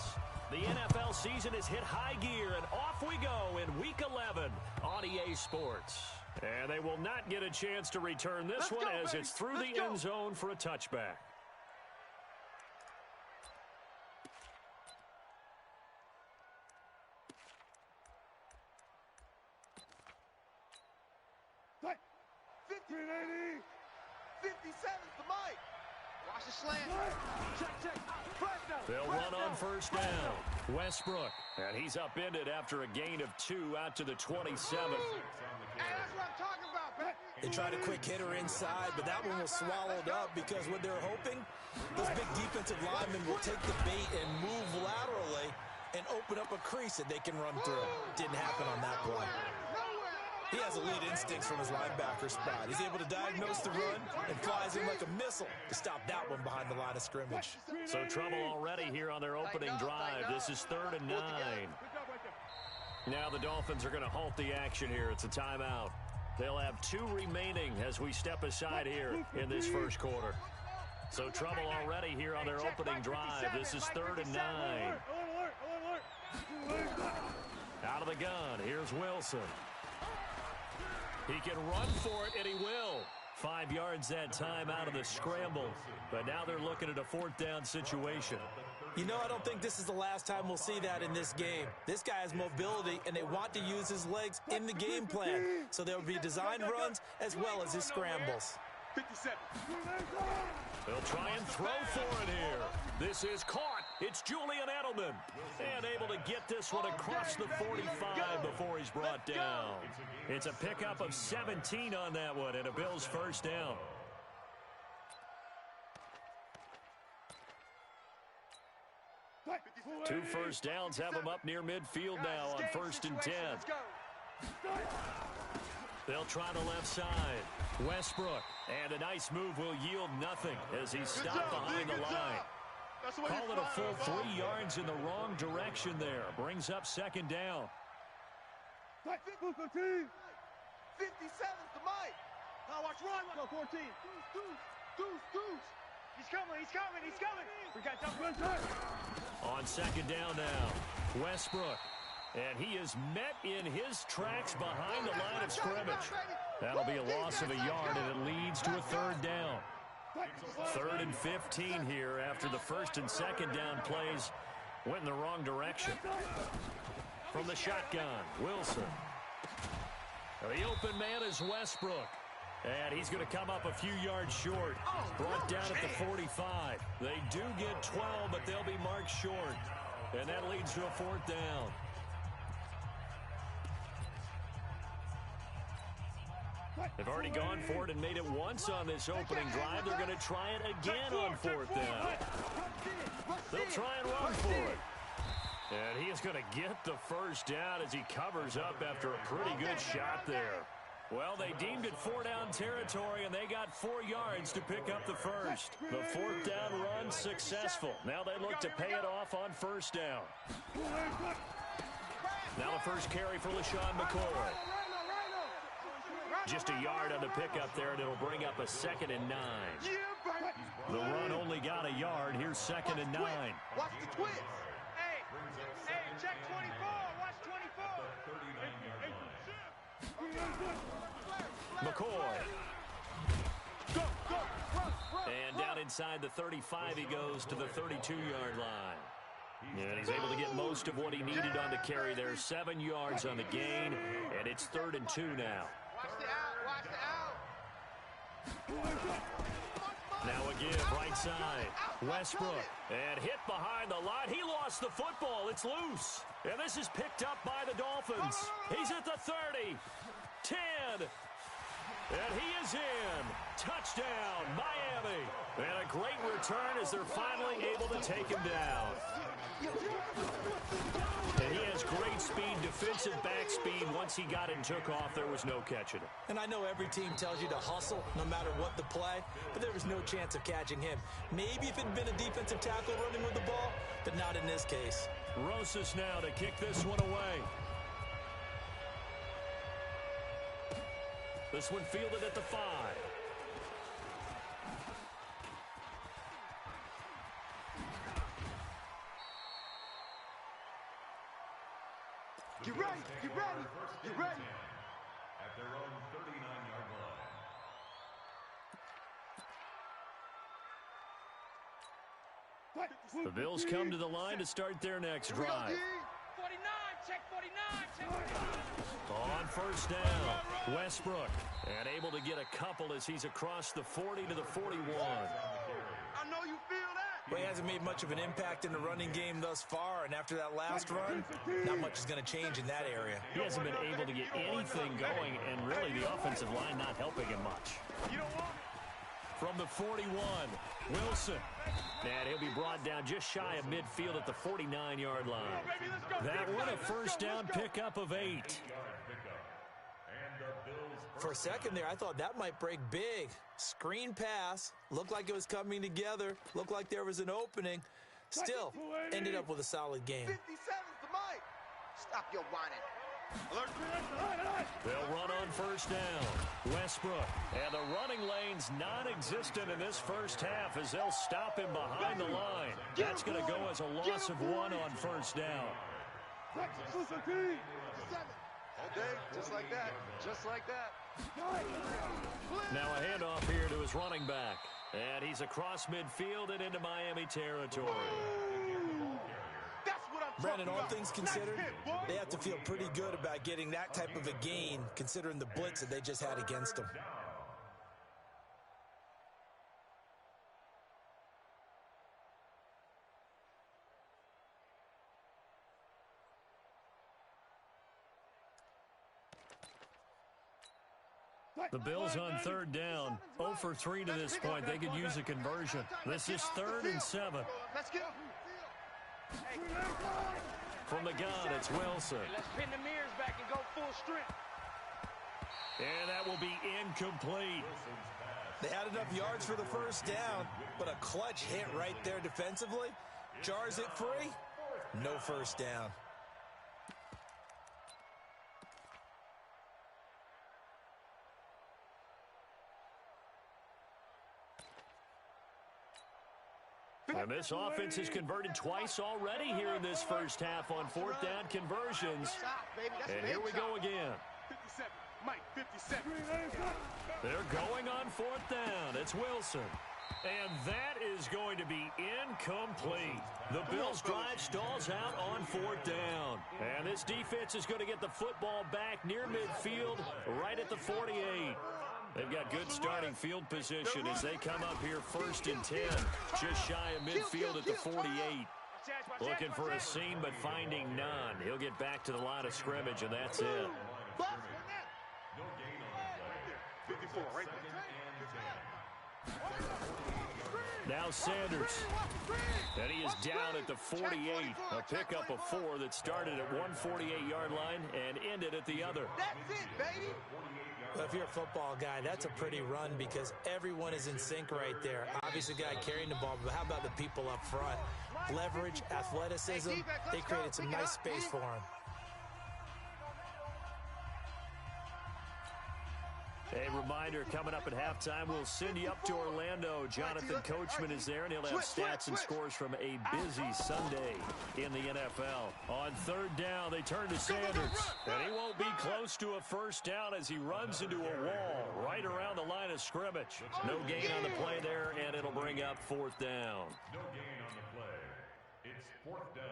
The NFL season has hit high gear, and off we go in Week 11 on EA Sports. And they will not get a chance to return this one as it's through the end zone for a touchback. Watch the slant. Check. They'll run on first down. Westbrook, and he's upended after a gain of 2 out to the 27. Hey, that's what I'm talking about, baby. They tried a quick hitter inside, but that one was swallowed up because what they're hoping, those big defensive linemen will take the bait and move laterally and open up a crease that they can run through. Didn't happen on that play. He has elite instincts from his linebacker spot. He's able to diagnose the run and flies in like a missile to stop that one behind the line of scrimmage. So trouble already here on their opening drive. This is 3rd and 9. Now the Dolphins are going to halt the action here. It's a timeout. They'll have 2 remaining as we step aside here in this first quarter. So trouble already here on their opening drive. This is 3rd and 9. Out of the gun, here's Wilson. He can run for it, and he will. 5 yards that time out of the scramble. But now they're looking at a 4th down situation. You know, I don't think this is the last time we'll see that in this game. This guy has mobility, and they want to use his legs in the game plan. So there will be design runs as well as his scrambles. 57. They'll try and throw for it here. This is caught. It's Julian Edelman. And able to get this one across the 45 before he's brought down. It's a pickup of 17 on that one and a Bills first down. Two first downs have them up near midfield now on 1st and 10. They'll try the left side. Westbrook. And a nice move will yield nothing as he's stopped behind the line. Call it a full 3 yards in the wrong direction there. Brings up 2nd down. 57's the mic. Now watch run. Go 14. Deuce. He's coming. We got double. On 2nd down now. Westbrook. And he is met in his tracks behind the line of scrimmage. That'll be a loss of a yard, and it leads to a 3rd down. 3rd and 15 here after the 1st and 2nd down plays went in the wrong direction. From the shotgun, Wilson. The open man is Westbrook. And he's going to come up a few yards short. Brought down at the 45. They do get 12, but they'll be marked short. And that leads to a 4th down. They've already gone for it and made it once on this opening drive. They're going to try it again on 4th down. They'll try and run for it. And he is going to get the first down as he covers up after a pretty good shot there. Well, they deemed it 4-down territory, and they got 4 yards to pick up the first. The 4th down run successful. Now they look to pay it off on 1st down. Now the first carry for LaShawn McCoy. Just a yard on the pickup there, and it'll bring up a 2nd and 9. The run only got a yard. Here's 2nd and 9. Watch the twist. Hey, check 24. Watch 24. McCoy. And down inside the 35 he goes to the 32-yard line. And he's able to get most of what he needed on the carry there. 7 yards on the gain, and it's 3rd and 2 now. Watch the out. Now a give, right side. Westbrook. And hit behind the line. He lost the football. It's loose. And this is picked up by the Dolphins. He's at the 30. 10. And he is in. Touchdown, Miami. And a great return as they're finally able to take him down. And he has great speed, defensive back speed. Once he got it and took off, there was no catching it. And I know every team tells you to hustle no matter what the play, but there was no chance of catching him. Maybe if it had been a defensive tackle running with the ball, but not in this case. Rosas now to kick this one away. This one fielded at the 5. Get ready. At their own 39-yard line. The Bills come to the line to start their next drive. 49, check 49. On 1st down, Westbrook. And able to get a couple as he's across the 40 to the 41. I Well, he hasn't made much of an impact in the running game thus far, and after that last run, not much is going to change in that area. He hasn't been able to get anything going, and really the offensive line not helping him much. From the 41, Wilson. And he'll be brought down just shy of midfield at the 49-yard line. That one a first down pickup of 8. For a second there, I thought that might break big. Screen pass. Looked like it was coming together. Looked like there was an opening. Still, ended up with a solid game. 57's the mic. Stop your whining. They'll run on first down. Westbrook. And the running lane's non-existent in this first half as they'll stop him behind the line. That's going to go as a loss of 1 on first down. Okay, just like that. Just like that. Now a handoff here to his running back. And he's across midfield and into Miami territory. Brandon, all things considered, they have to feel pretty good about getting that type of a gain, considering the blitz that they just had against them. The Bills on third down. 0 for 3 to this point. They could use a conversion. This is 3rd and 7. From the gun, it's Wilson. Let's pin the mirrors back and go full strength. And that will be incomplete. They had enough yards for the first down, but a clutch hit right there defensively. Jars it free. No first down. And this offense has converted twice already here in this first half on 4th down conversions. And here we go again. 57, Mike, 57. They're going on 4th down. It's Wilson. And that is going to be incomplete. The Bills' drive stalls out on 4th down. And this defense is going to get the football back near midfield, right at the 48. They've got good starting field position as they come up here 1st and 10, just shy of midfield at the 48. Looking for a seam, but finding none. He'll get back to the line of scrimmage, and that's it. 54, right there. Now Sanders. And he is down at the 48. A pickup of 4 that started at one 48-yard line and ended at the other. That's it, baby. Well, if you're a football guy, that's a pretty run because everyone is in sync right there. Obviously, the guy carrying the ball, but how about the people up front? Leverage, athleticism, they created some nice space for him. A reminder, coming up at halftime, we'll send you up to Orlando. Jonathan Coachman is there, and he'll have stats and scores from a busy Sunday in the NFL. On 3rd down, they turn to Sanders, and he won't be close to a first down as he runs into a wall right around the line of scrimmage. No gain on the play there, and it'll bring up 4th down. No gain on the play. It's 4th down.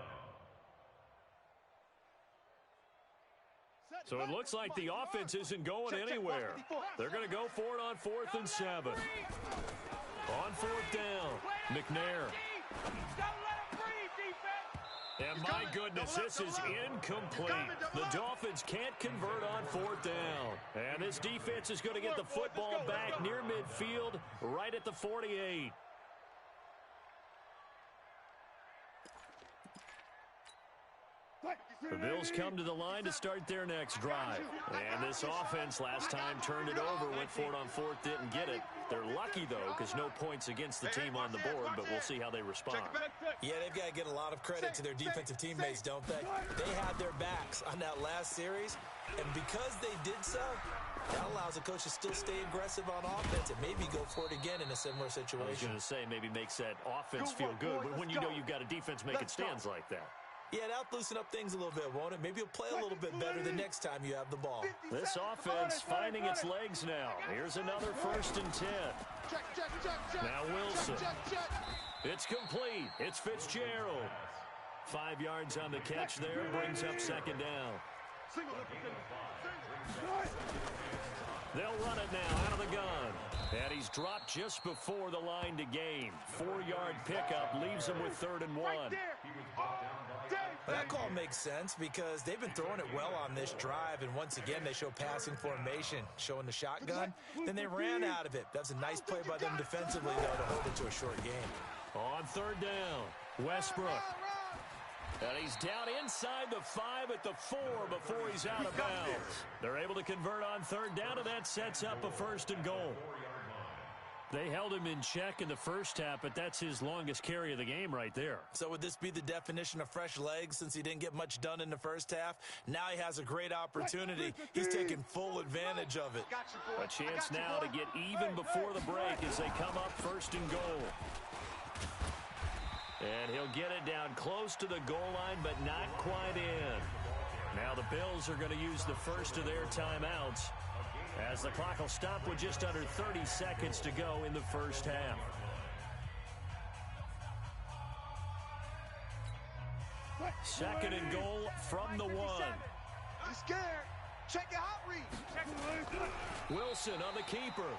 So it looks like the offense isn't going anywhere. They're going to go for it on 4th and 7. On 4th down, McNair. And my goodness, this is incomplete. The Dolphins can't convert on 4th down. And this defense is going to get the football back near midfield, right at the 48. The Bills come to the line to start their next drive. And this offense last time turned it over, went for it on 4th, didn't get it. They're lucky, though, because no points against the team on the board, but we'll see how they respond. Yeah, they've got to get a lot of credit to their defensive teammates, don't they? They had their backs on that last series, and because they did so, that allows the coach to still stay aggressive on offense and maybe go for it again in a similar situation. I was going to say, maybe makes that offense feel good when you know you've got a defense making stands like that. Yeah, that'll loosen up things a little bit, won't it? Maybe you'll play a little bit better the next time you have the ball. This offense finding its legs now. Here's another 1st and 10. Now Wilson. It's complete. It's Fitzgerald. 5 yards on the catch there. Brings up 2nd down. They'll run it now out of the gun. And he's dropped just before the line to gain. 4-yard pickup leaves him with 3rd and 1. Well, that call makes sense because they've been throwing it well on this drive, and once again they show passing formation, showing the shotgun. Then they ran out of it. That's a nice play by them defensively, though, to hold it to a short game. On 3rd down, Westbrook. And he's down inside the 5 at the 4 before he's out of bounds. They're able to convert on 3rd down, and that sets up a 1st and goal. They held him in check in the first half, but that's his longest carry of the game right there. So would this be the definition of fresh legs since he didn't get much done in the first half? Now he has a great opportunity. He's taking full advantage of it. A chance now to get even before the break as they come up 1st and goal. And he'll get it down close to the goal line, but not quite in. Now the Bills are going to use the first of their timeouts, as the clock will stop with just under 30 seconds to go in the first half. Second and goal from the 1. He's scared. Check your hot read. Wilson on the keeper.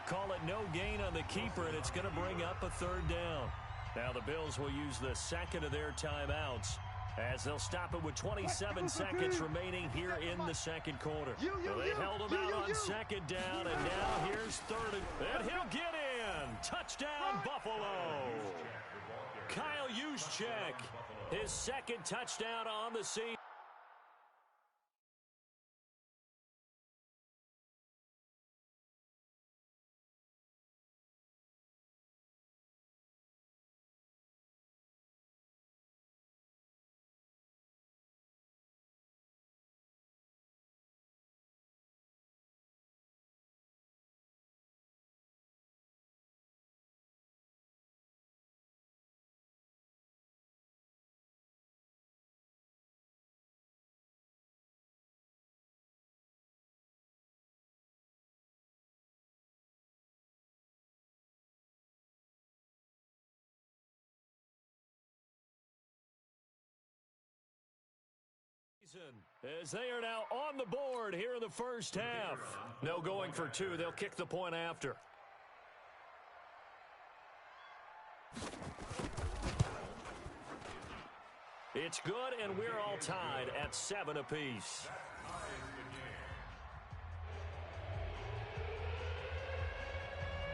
Call it no gain on the keeper, and it's going to bring up a 3rd down. Now the Bills will use the second of their timeouts, as they'll stop it with 27 seconds remaining here in the second quarter. They held him out on 2nd down, and now here's 3rd, and he'll get in. Touchdown, Buffalo. Kyle Juszczyk, his 2nd touchdown on the season. As they are now on the board here in the first half. No going for 2. They'll kick the point after. It's good, and we're all tied at 7 apiece.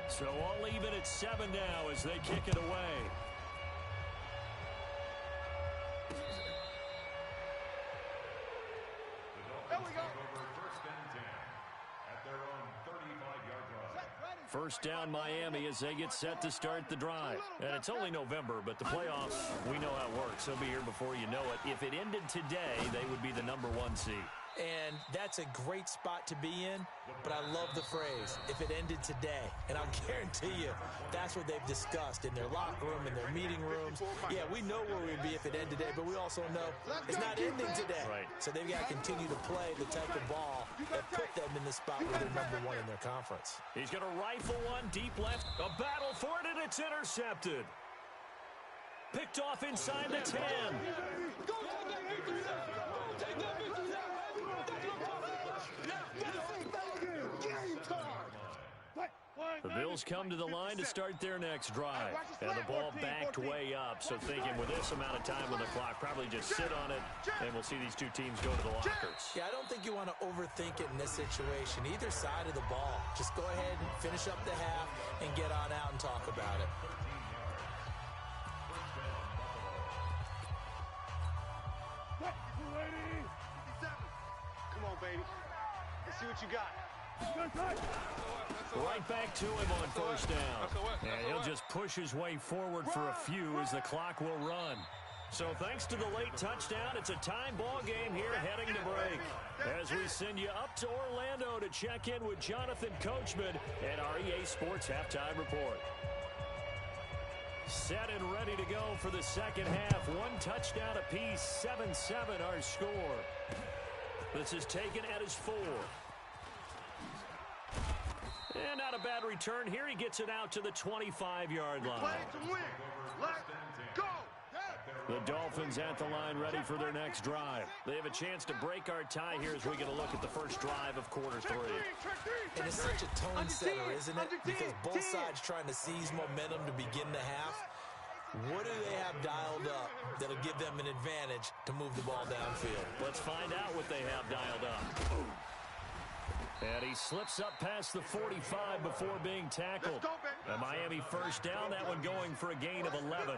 So all even at 7 now as they kick it away. First down Miami as they get set to start the drive. And it's only November, but the playoffs, we know how it works. They'll be here before you know it. If it ended today, they would be the number 1 seed. And that's a great spot to be in, but I love the phrase, if it ended today. And I'll guarantee you, that's what they've discussed in their locker room, in their meeting rooms. Yeah, we know where we'd be if it ended today, but we also know it's not ending today. Right. So they've got to continue to play the type of ball that put them in the spot where they're number 1 in their conference. He's going to rifle one deep left. A battle for it, and it's intercepted. Picked off inside the 10. The Bills come to the line to start their next drive. And the ball backed way up. So thinking with this amount of time on the clock, probably just sit on it, and we'll see these two teams go to the lockers. Yeah, I don't think you want to overthink it in this situation. Either side of the ball. Just go ahead and finish up the half and get on out and talk about it. Come on, baby. Let's see what you got. Right back to him on first down. And he'll just push his way forward for a few as the clock will run. So thanks to the late touchdown, it's a time ball game here heading to break. As we send you up to Orlando to check in with Jonathan Coachman and our EA Sports Halftime Report. Set and ready to go for the second half. 1 touchdown apiece, 7-7 our score. This is taken at his 4. And not a bad return here. He gets it out to the 25-yard line. Play to win. Let's go. The Dolphins at the line ready for their next drive. They have a chance to break our tie here as we get a look at the first drive of quarter 3. And it's such a tone setter, isn't it? Because both sides trying to seize momentum to begin the half. What do they have dialed up that'll give them an advantage to move the ball downfield? Let's find out what they have dialed up. And he slips up past the 45 before being tackled. A Miami first down, that one going for a gain of 11.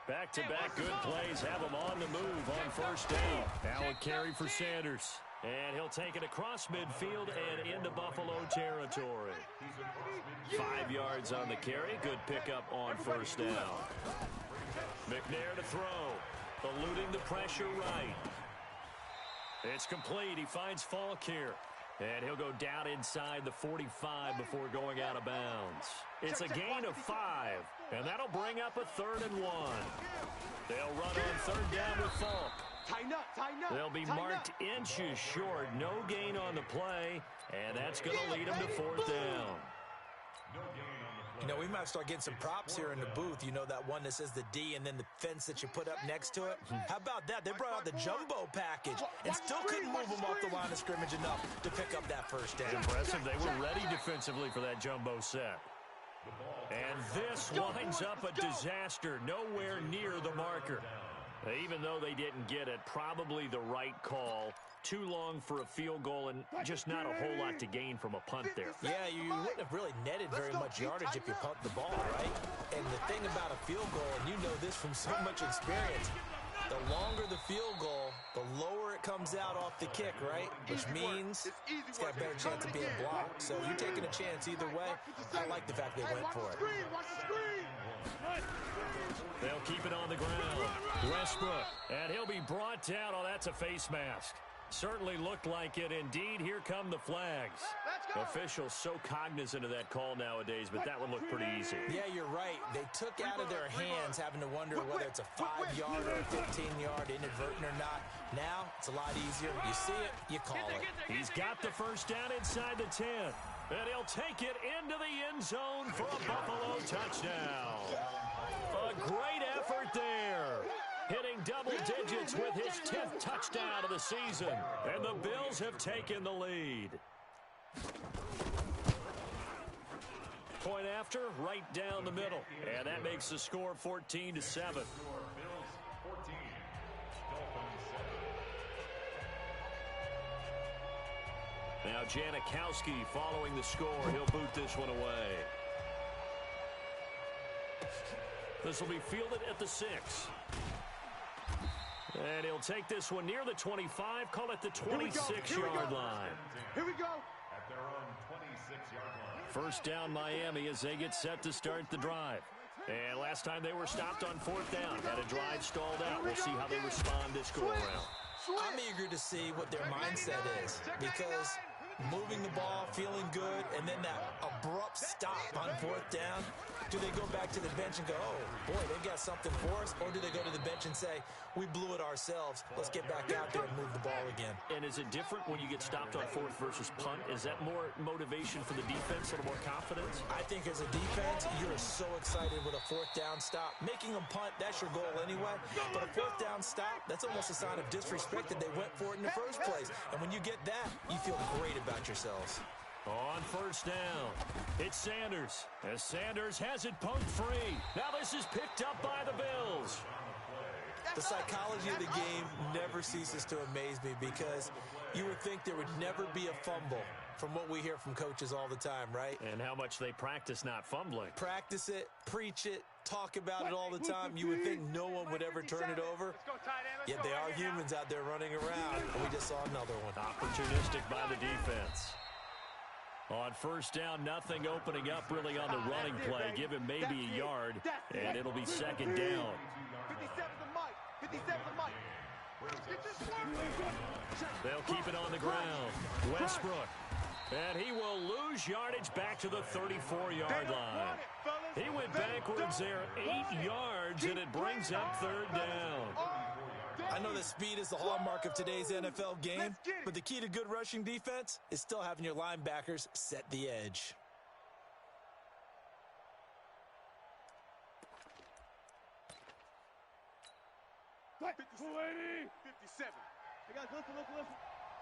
Back-to-back good plays have him on the move on first down. Now a carry for Sanders. And he'll take it across midfield and into Buffalo territory. 5 yards on the carry. Good pickup on first down. McNair to throw. Eluding the pressure right. It's complete. He finds Falk here. And he'll go down inside the 45 before going out of bounds. It's a gain of 5. And that'll bring up a 3rd and 1. They'll run on 3rd down with Falk. They'll be marked inches short. No gain on the play. And that's going to lead them to 4th down. You know, we might start getting some props here in the booth. You know, that one that says the D and then the fence that you put up next to it. How about that? They brought out the jumbo package and still couldn't move them off the line of scrimmage enough to pick up that first down. Impressive. They were ready defensively for that jumbo set. And this winds up a disaster. Nowhere near the marker. Even though they didn't get it, probably the right call. Too long for a field goal and just not a whole lot to gain from a punt there. Yeah, you wouldn't have really netted very much yardage if you pumped the ball, right? And the thing about a field goal, and you know this from so much experience, the longer the field goal, the lower it comes out off the kick, right? Which means it's got a better chance of being blocked. So you're taking a chance either way. I like the fact they went for it. They'll keep it on the ground. Westbrook, and he'll be brought down. Oh, that's a face mask. Certainly looked like it. Indeed, here come the flags. Officials so cognizant of that call nowadays, but that one looked pretty easy. Yeah, you're right. They took out of their hands having to wonder whether it's a 5-yard or a 15-yard, inadvertent or not. Now, it's a lot easier. You see it, you call it. He's got the first down inside the 10. And he'll take it into the end zone for a Buffalo touchdown. A great effort there. Hitting double digits with his 10th touchdown of the season. And the Bills have taken the lead. Point after, right down the middle. And that makes the score 14-7. Now Janikowski following the score. He'll boot this one away. This will be fielded at the 6. And he'll take this one near the 25, call it the 26-yard line. Here we go. At their own 26-yard line. First down Miami as they get set to start the drive. And last time they were stopped on 4th down. Had a drive stalled out. We'll see how they respond this go-around. I'm eager to see what their mindset is, because moving the ball, feeling good, and then that abrupt stop on 4th down. Do they go back to the bench and go, oh, boy, they've got something for us? Or do they go to the bench and say, we blew it ourselves. Let's get back out there and move the ball again. And is it different when you get stopped on 4th versus punt? Is that more motivation for the defense, a little more confidence? I think as a defense, you're so excited with a 4th down stop. Making them punt, that's your goal anyway. But a 4th down stop, that's almost a sign of disrespect that they went for it in the first place. And when you get that, you feel great about yourselves. On first down, it's Sanders. As Sanders has it poked free. Now this is picked up by the Bills. The psychology of the game never ceases to amaze me, because you would think there would never be a fumble from what we hear from coaches all the time, right? And how much they practice not fumbling. Practice it, preach it, talk about it all the time. You would think no one would ever turn it over. Yet they are humans out there running around, and we just saw another one. Opportunistic by the defense. On first down, nothing opening up really on the running play. Give him maybe a yard, and it'll be 2nd down. 57 the mic. They'll keep it on the ground. Westbrook. And he will lose yardage back to the 34-yard line. He went backwards there 8 yards, and it brings up 3rd down. I know that speed is the hallmark of today's NFL game, but the key to good rushing defense is still having your linebackers set the edge. 280. 57. Hey, guys, listen.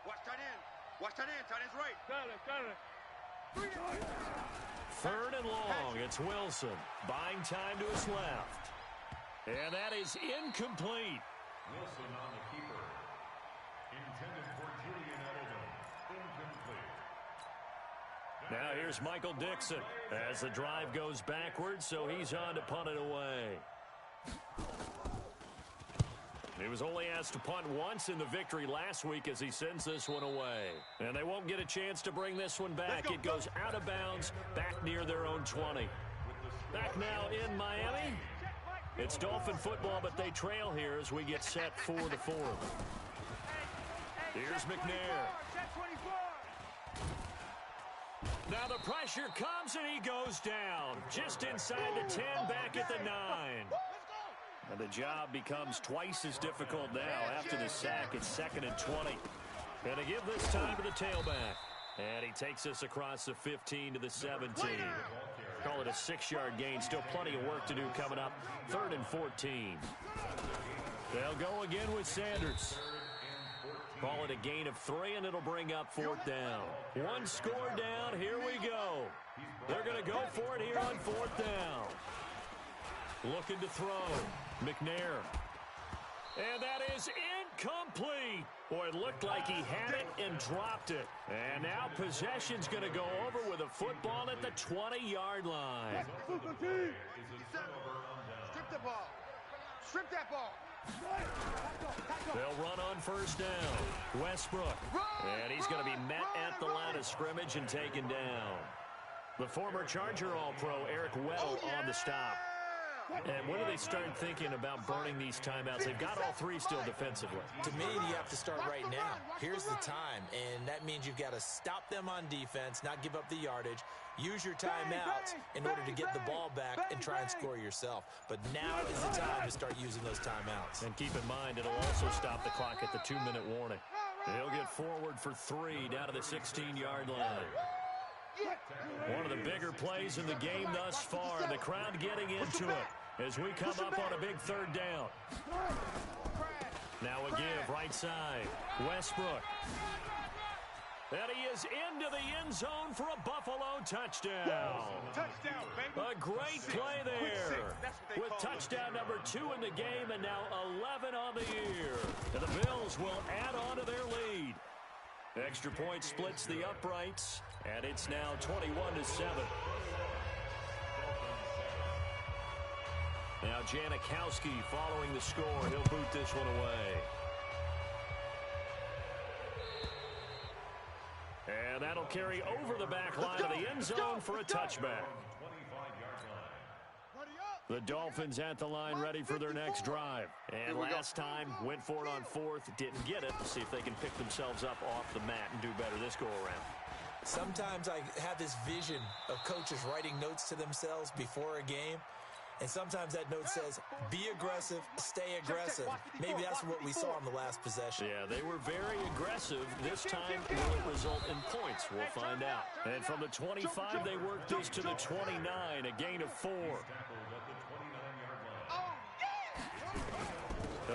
Watch tight end. Watch tight end. Tight end's right. Got it. Third and long. It's Wilson. Buying time to his left. And that is incomplete. Wilson on the keeper. Intended for Julian Edelman. Incomplete. Now here's Michael Dixon as the drive goes backwards, so he's on to punt it away. He was only asked to punt once in the victory last week as he sends this one away. And they won't get a chance to bring this one back. It goes out of bounds back near their own 20. Back now in Miami. It's Dolphin football, but they trail here as we get set for the fourth. Here's McNair. Now the pressure comes and he goes down. Just inside the 10, back at the 9. And the job becomes twice as difficult now after the sack. It's 2nd and 20. And to give this time to the tailback. And he takes us across the 15 to the 17. Call it a 6-yard gain. Still plenty of work to do coming up. 3rd and 14. They'll go again with Sanders. Call it a gain of 3, and it'll bring up 4th down. One score down. Here we go. They're going to go for it here on 4th down. Looking to throw. McNair. And that is incomplete. Boy, it looked like he had it and dropped it. And now possession's going to go over with a football at the 20-yard line. Strip the ball. Strip that ball. They'll run on 1st down. Westbrook. And he's going to be met at the line of scrimmage and taken down. The former Charger All-Pro Eric Weddle on the stop. And when do they start thinking about burning these timeouts? They've got all 3 still defensively. To me, you have to start right now. Here's the time, and that means you've got to stop them on defense, not give up the yardage, use your timeouts in order to get the ball back and try and score yourself. But now is the time to start using those timeouts. And keep in mind, it'll also stop the clock at the 2-minute warning. He'll get forward for 3 down to the 16-yard line. One of the bigger plays in the game thus far. The crowd getting into it as we come up on a big 3rd down. Now a give right side. Westbrook. And he is into the end zone for a Buffalo touchdown. Touchdown, baby. A great play there. With touchdown number 2 in the game and now 11 on the year. And the Bills will add on to their lead. Extra point splits the uprights, and it's now 21-7. Now Janikowski following the score. He'll boot this one away. And that'll carry over the back line of the end zone for a touchback. The Dolphins at the line ready for their next drive. And last time, went for it on 4th, didn't get it. We'll see if they can pick themselves up off the mat and do better this go-around. Sometimes I have this vision of coaches writing notes to themselves before a game. And sometimes that note says, be aggressive, stay aggressive. Maybe that's what we saw in the last possession. Yeah, they were very aggressive. This time, will it result in points? We'll find out. And from the 25, they worked this to the 29, a gain of 4.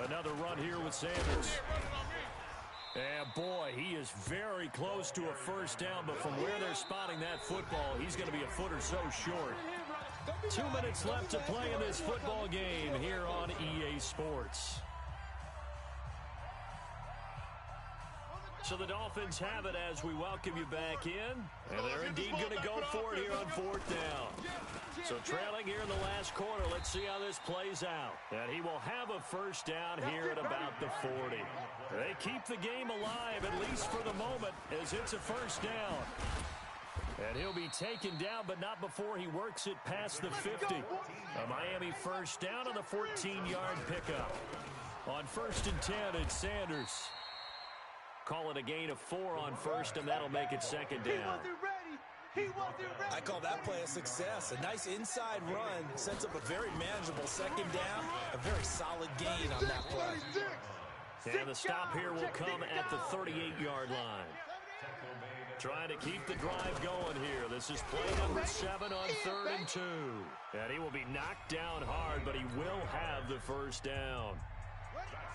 Another run here with Sanders. And boy, he is very close to a 1st down, but from where they're spotting that football, he's going to be a foot or so short. 2 minutes left to play in this football game here on EA Sports. So the Dolphins have it as we welcome you back in. And they're indeed going to go for it here on 4th down. So trailing here in the last quarter, let's see how this plays out. And he will have a 1st down here at about the 40. They keep the game alive, at least for the moment, as it's a 1st down. And he'll be taken down, but not before he works it past the 50. A Miami 1st down on the 14-yard pickup. On 1st and 10, it's Sanders. Call it a gain of 4 on 1st, and that'll make it 2nd down. I call that play a success. A nice inside run sets up a very manageable 2nd down. A very solid gain on that play. And the stop here will come at the 38-yard line. Trying to keep the drive going here. This is play number 7 on 3rd and 2. And he will be knocked down hard, but he will have the 1st down.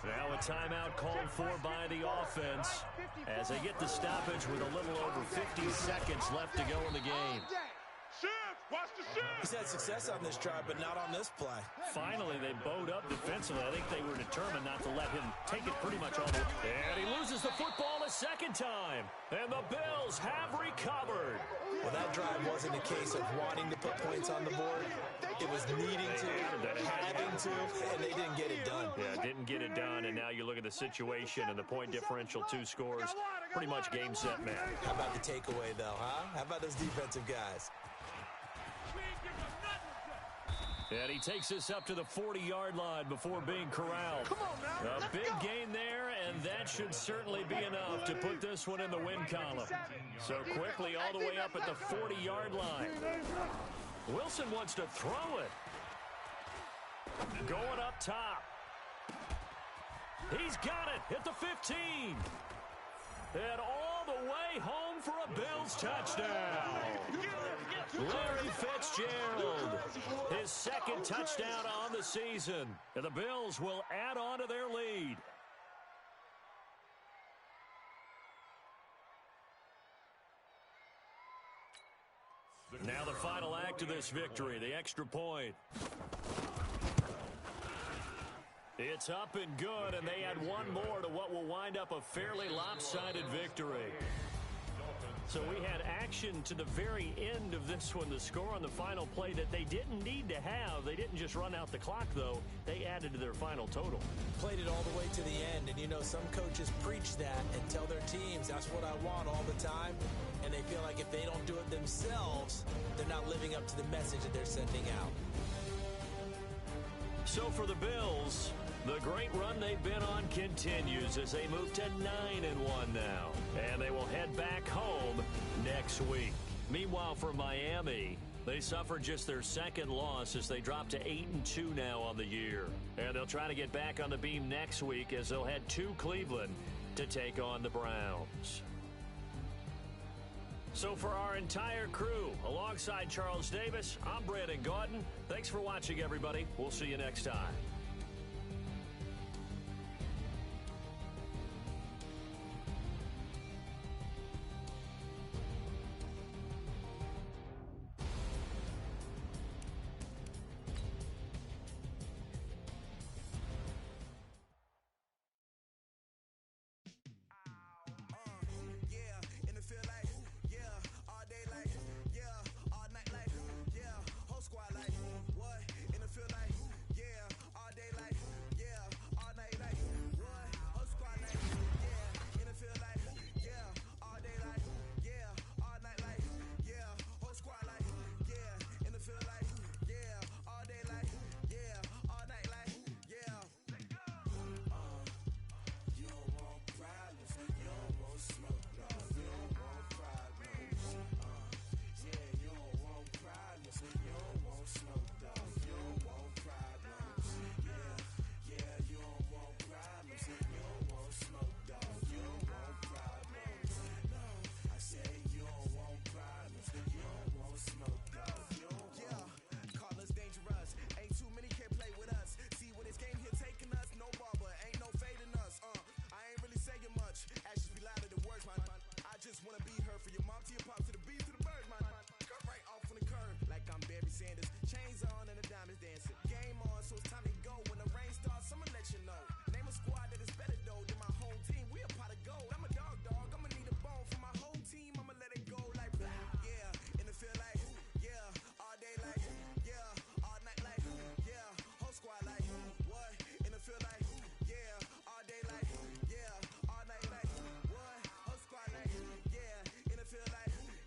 Now a timeout called for by the offense as they get the stoppage with a little over 50 seconds left to go in the game. He's had success on this drive, but not on this play. Finally, they bowed up defensively. I think they were determined not to let him take it pretty much all the way. And he loses the football a second time. And the Bills have recovered. Well, that drive wasn't a case of wanting to put points on the board. It was needing to, having to, and they didn't get it done. Yeah, didn't get it done, and now you look at the situation and the point differential, 2 scores, pretty much game, set, match. How about the takeaway, though, huh? How about those defensive guys? And he takes us up to the 40-yard line before being corralled. Come on now. A big gain there, and that should certainly be enough to put this one in the win column. So quickly all the way up at the 40-yard line. Wilson wants to throw it. Going up top. He's got it at the 15. And all the way home for a Bills touchdown. Larry Fitzgerald, his second touchdown on the season. And the Bills will add on to their lead. Now the final act of this victory, the extra point. It's up and good, and they add one more to what will wind up a fairly lopsided victory. So we had action to the very end of this one, the score on the final play that they didn't need to have. They didn't just run out the clock, though. They added to their final total. Played it all the way to the end, and you know, some coaches preach that and tell their teams, that's what I want all the time, and they feel like if they don't do it themselves, they're not living up to the message that they're sending out. So for the Bills, the great run they've been on continues as they move to 9-1 now. And they will head back home next week. Meanwhile, for Miami, they suffered just their second loss as they drop to 8-2 now on the year. And they'll try to get back on the beam next week as they'll head to Cleveland to take on the Browns. So for our entire crew, alongside Charles Davis, I'm Brandon Gaudin. Thanks for watching, everybody. We'll see you next time.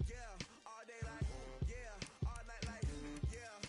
Yeah, all day like, yeah, all night like, yeah.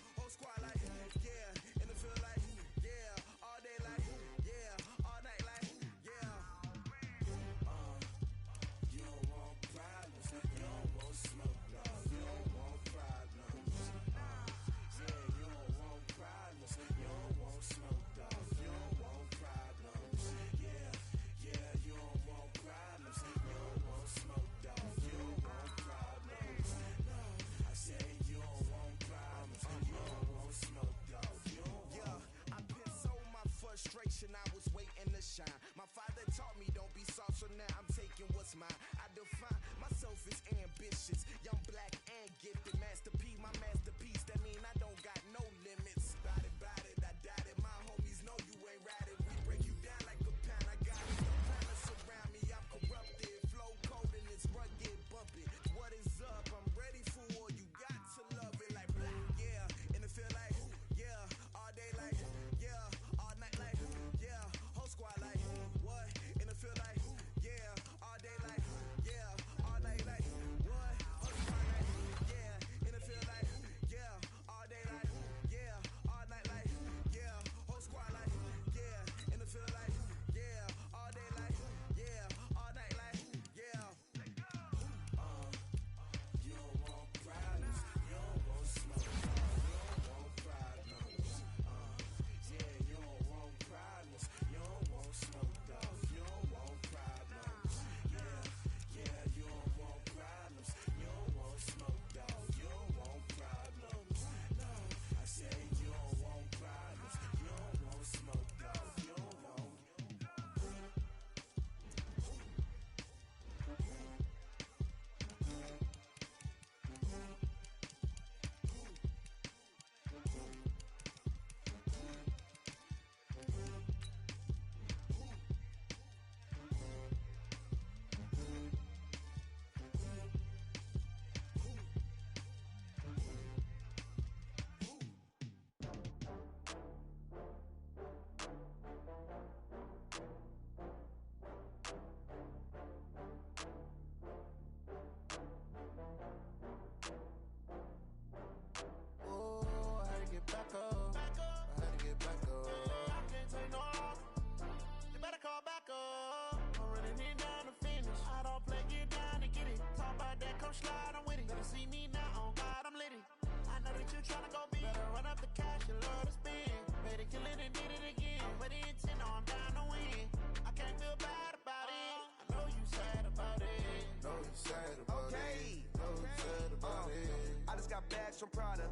Louis from Prada.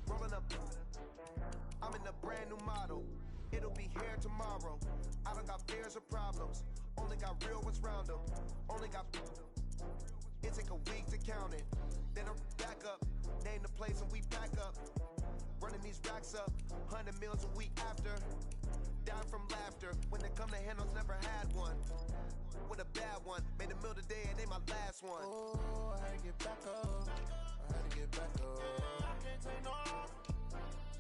Rolling up. I'm in a brand new model. It'll be here tomorrow. I don't got fears or problems. Only got real ones round them. Only got. It take a week to count it. Then I'm back up. Name the place and we back up. Running these racks up. 100 meals a week after. Down from laughter. When they come to handles, never had one. With a bad one. Made a meal today and they my last one. Oh, I had to get back up. I had to get back up. I can't take no off.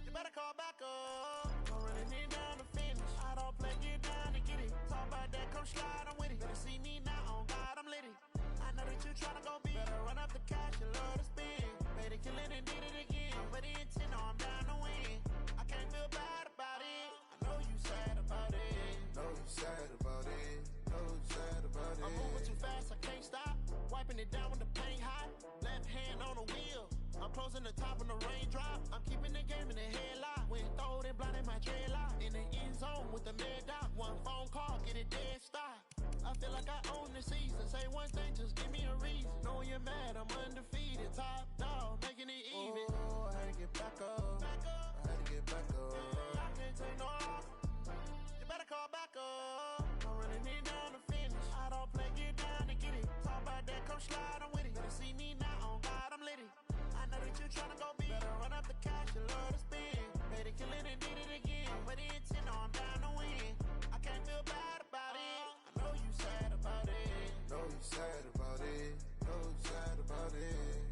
You better call back up. I'm running it down to finish. I don't play, get down to get it. Talk about that, come slide, I'm with it. Better see me now, on God, I'm litty. I know that you tryna go big. Better run up the cash, you love to spend. Made it, kill it, and did it again. I'm with the intent, no, I'm down to win. I can't feel bad about it. I know you sad about it. Know you sad about it. Know you sad about it. I'm moving too fast, I can't stop. Wiping it down when the paint hot. Left hand on the wheel. I'm closing the top when the raindrop. I'm keeping the game in the headlock. When throwed and blinded my dreadlock. In the end zone with the mad dot. One phone call, get it dead stop. I feel like I own the season. Say one thing, just give me a reason. Knowing you're mad, I'm undefeated. Top dog, making it even. Oh, I had to get back up. I had to get back up. I can't take no off. You better call back up. I'm running it down to finish. I don't play, get down to get it. Talk about that, come slide, I'm with it. Better see me now, on God, I'm litty. I know that you tryna go big. Better run up the cash, you love to spend. Made it, kill it, and did it again. I'm with the intent, no, I'm down to win. I can't feel bad about it. I know you sad about it. Know you sad about it. Know you sad about it.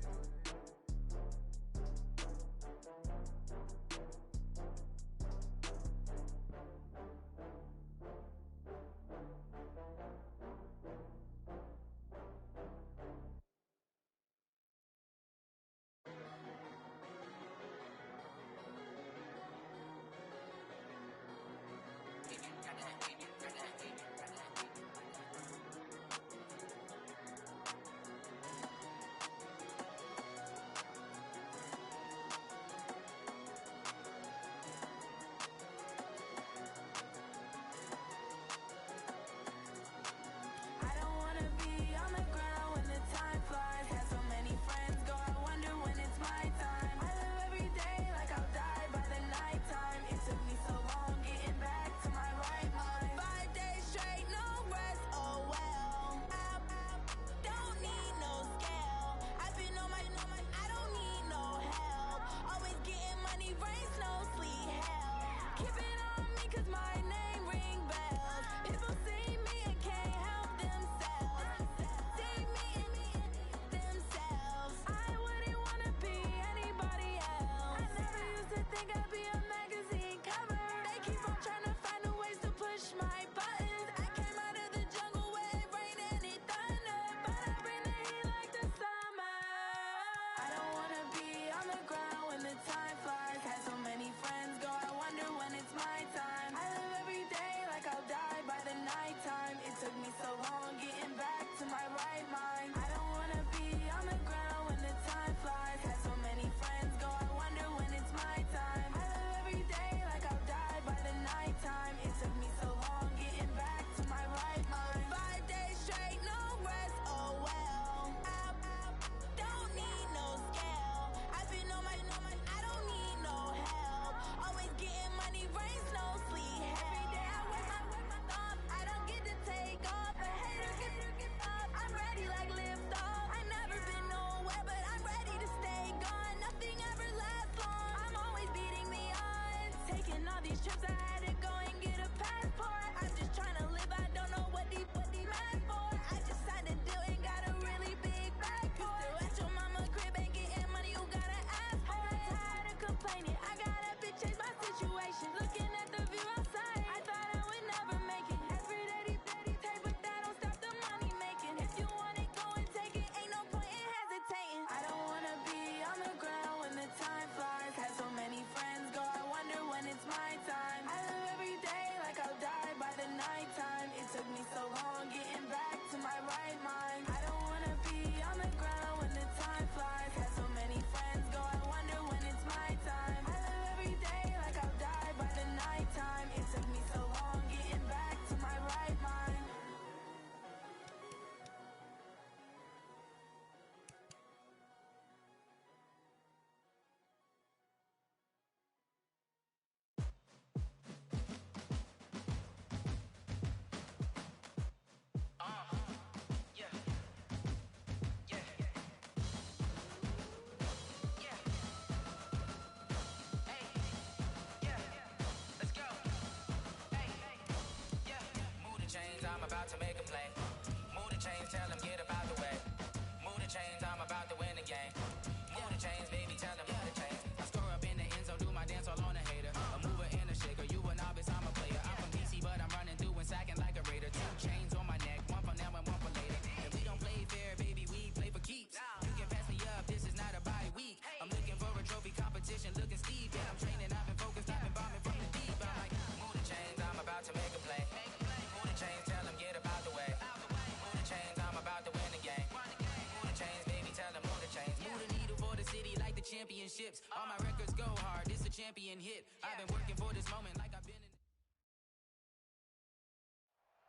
championships. All my records go hard. It's a champion hit. I've been working for this moment like I've been in.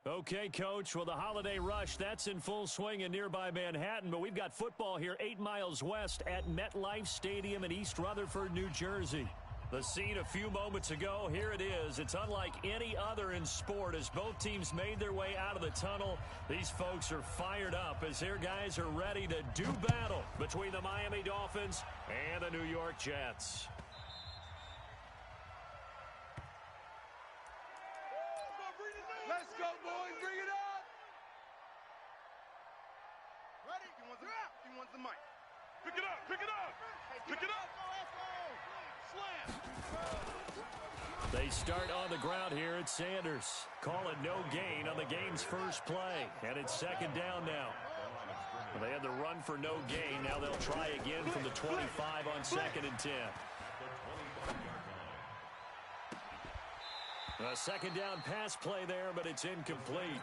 Okay, Coach, well, the holiday rush, that's in full swing in nearby Manhattan, but we've got football here 8 miles west at MetLife Stadium in East Rutherford, New Jersey. The scene a few moments ago, here it is. It's unlike any other in sport as both teams made their way out of the tunnel. These folks are fired up as their guys are ready to do battle between the Miami Dolphins and the New York Jets. Let's go, boys. Bring it up. Ready? He wants the mic. Pick it up. Pick it up. Pick it up. Slam. They start on the ground here at Sanders. Call it no gain on the game's first play. And it's second down now. They had the run for no gain. Now they'll try again from the 25 on second and 10. A second down pass play there, but it's incomplete.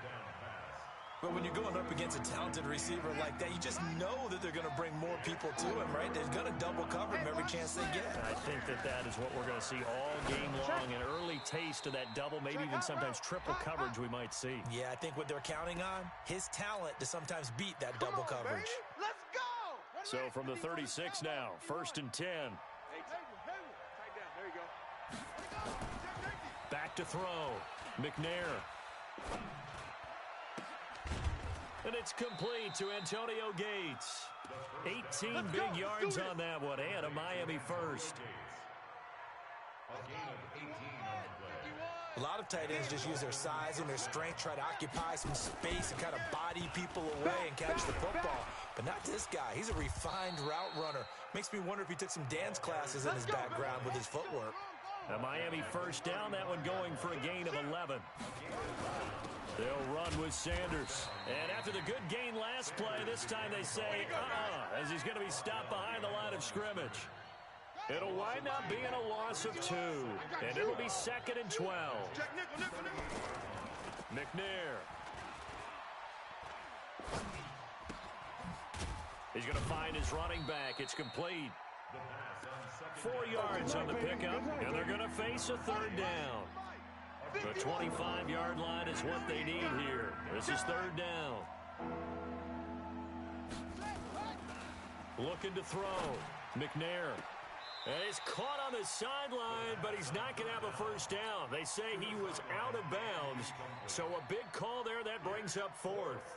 But when you're going up against a talented receiver like that, you just know that they're going to bring more people to him, right? They're going to double cover him every chance they get. I think that is what we're going to see all game long. An early taste of that double, maybe even sometimes triple coverage we might see. Yeah, I think what they're counting on, his talent to sometimes beat that double coverage. Let's go. So from the 36 now, first and 10. Tight down. There you go. Back to throw. McNair. And it's complete to Antonio Gates. 18 big yards on that one, and a Miami first. A lot of tight ends just use their size and their strength, try to occupy some space and kind of body people away and catch the football. But not this guy. He's a refined route runner. Makes me wonder if he took some dance classes in his background with his footwork. A Miami first down, that one going for a gain of 11. They'll run with Sanders. And after the good gain last play, this time they say, as he's going to be stopped behind the line of scrimmage. It'll wind up being a loss of 2. And it'll be second and 12. McNair. He's going to find his running back. It's complete. 4 yards on the pickup, and they're going to face a third down. The 25-yard line is what they need here. This is third down. Looking to throw. McNair. And he's caught on the sideline, but he's not going to have a first down. They say he was out of bounds, so a big call there that brings up fourth.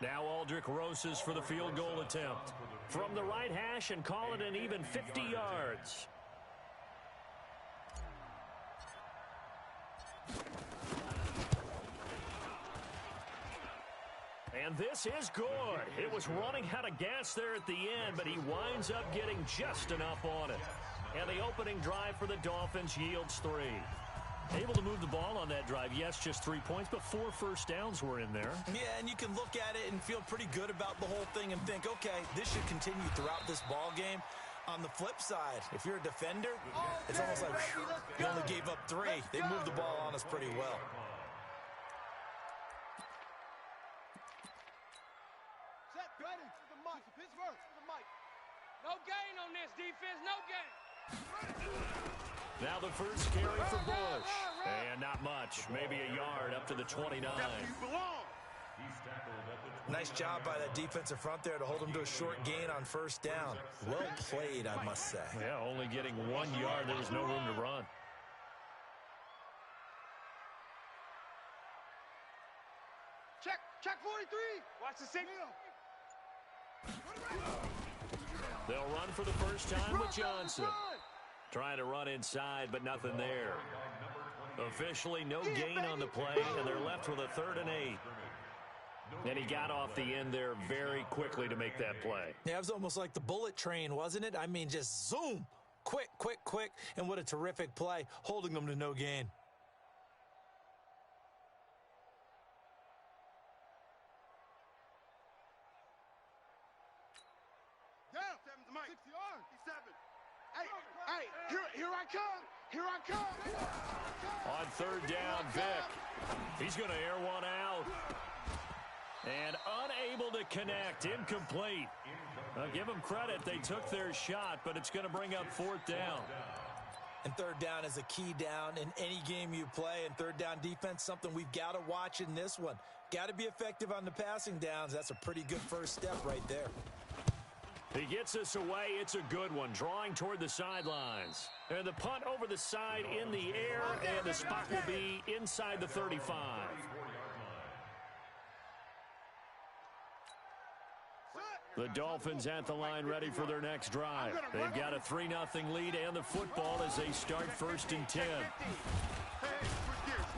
Now Aldrich Rosas for the field goal attempt. From the right hash and call it an even 50 yards. And this is good. It was running out of gas there at the end, but he winds up getting just enough on it. And the opening drive for the Dolphins yields 3. Able to move the ball on that drive. Yes, just 3 points, but 4 first downs were in there. Yeah, and you can look at it and feel pretty good about the whole thing and think, okay, this should continue throughout this ball game. On the flip side, if you're a defender, it's almost like you only gave up 3. They moved the ball on us pretty well. Set, ready. The mic. Pittsburgh. The mic. No gain on this defense. No gain. Now the first carry for Bush. And not much. Maybe a yard up to the 29. Nice job by that defensive front there to hold him to a short gain on first down. Well played, I must say. Yeah, only getting 1 yard. There was no room to run. Check 43. Watch the signal. They'll run for the first time with Johnson. Trying to run inside, but nothing there. Officially no gain on the play, and they're left with a 3rd and 8. And he got off the end there very quickly to make that play. Yeah, it was almost like the bullet train, wasn't it? I mean, just zoom. Quick, quick, quick. And what a terrific play, holding them to no gain. Down. 60 yards. 7. Hey, here I come. Here I come. On 3rd down, Vick. He's going to air one out. And unable to connect. Incomplete. Give them credit. They took their shot, but it's going to bring up fourth down. And third down is a key down in any game you play. And third down defense, something we've got to watch in this one. Got to be effective on the passing downs. That's a pretty good first step right there. He gets us away. It's a good one, drawing toward the sidelines. And the punt over the side in the air, and the spot will be inside the 35. The Dolphins at the line ready for their next drive. They've got a 3-0 lead and the football as they start 1st and 10.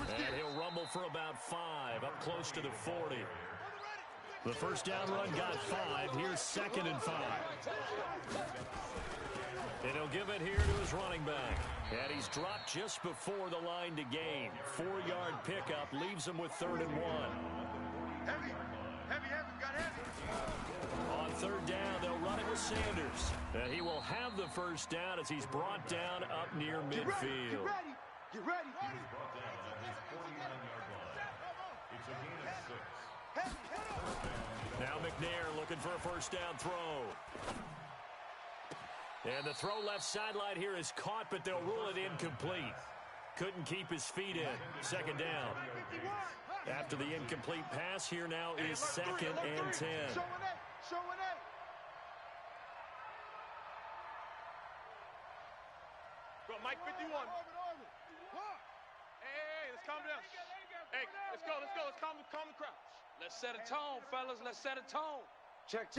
And he'll rumble for about 5, up close to the 40. The first down run got 5. Here's 2nd and 5. And he'll give it here to his running back. And he's dropped just before the line to gain. 4-yard pickup leaves him with 3rd and 1. Heavy, got heavy. On 3rd down, they'll run it with Sanders. And he will have the first down as he's brought down up near midfield. Get ready. Brought down at his 49-yard line. It's a gain of 6. Now McNair looking for a first down throw. And the throw left sideline here is caught, but they'll rule it incomplete. Couldn't keep his feet in. 2nd down. After the incomplete pass, here now is 2nd and 10. Showing it. Go, Mike 51. Hey, let's calm down. Hey, let's go. Let's calm the crowd. Let's set a tone, fellas. Let's set a tone. Check.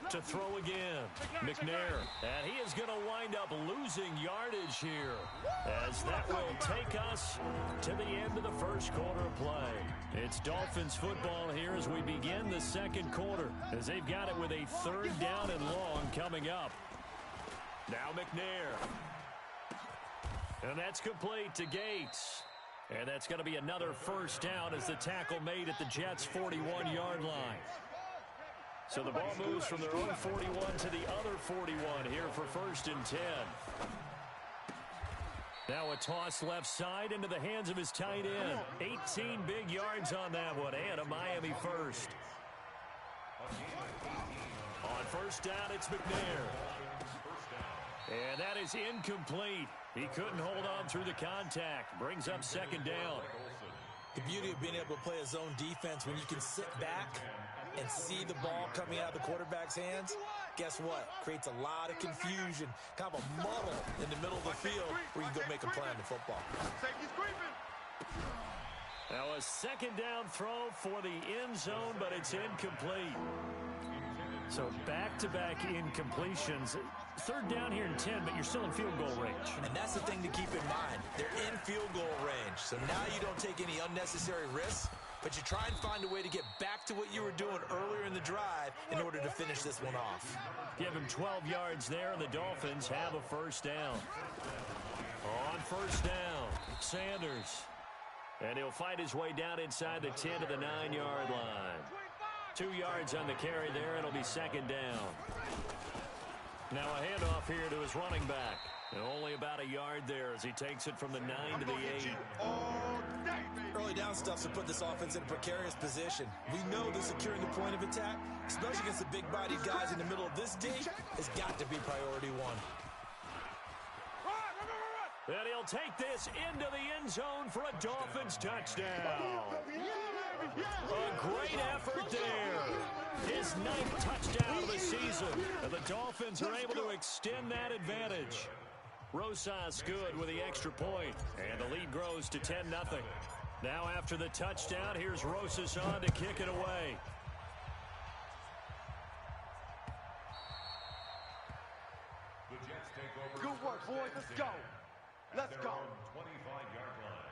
To throw again, McNair. And he is going to wind up losing yardage here, as that will take us to the end of the first quarter of play. It's Dolphins football here as we begin the second quarter, as they've got it with a 3rd down and long coming up. Now McNair. And that's complete to Gates. And that's going to be another first down as the tackle made at the Jets' 41-yard line. So the ball moves from their own 41 to the other 41 here for 1st and 10. Now a toss left side into the hands of his tight end. 18 big yards on that one, and a Miami first. On 1st down, it's McNair. And that is incomplete. He couldn't hold on through the contact. Brings up 2nd down. The beauty of being able to play a zone defense when you can sit back and see the ball coming out of the quarterback's hands, guess what? Creates a lot of confusion, kind of a muddle in the middle of the field where you can go make a play on the football. Safety's creeping. Now a 2nd down throw for the end zone, but it's incomplete. So back-to-back incompletions. 3rd down here in 10, but you're still in field goal range. And that's the thing to keep in mind. They're in field goal range. So now you don't take any unnecessary risks, but you try and find a way to get back to what you were doing earlier in the drive in order to finish this one off. Give him 12 yards there, and the Dolphins have a first down. On 1st down, Sanders. And he'll fight his way down inside the 10 to the 9-yard line. 2 yards on the carry there, and it'll be 2nd down. Now a handoff here to his running back. And only about a yard there as he takes it from the 9 to the 8. Early down stuff to put this offense in a precarious position. We know that securing the point of attack, especially against the big-bodied guys in the middle of this D, has got to be priority 1. And he'll take this into the end zone for a Dolphins touchdown. A great effort there. His 9th touchdown of the season. And the Dolphins are able to extend that advantage. Rosas good with the extra point. And the lead grows to 10-0. Now after the touchdown, here's Rosas on to kick it away. The Jets take over. Good work, boys. Let's go. Let's go. 25-yard line.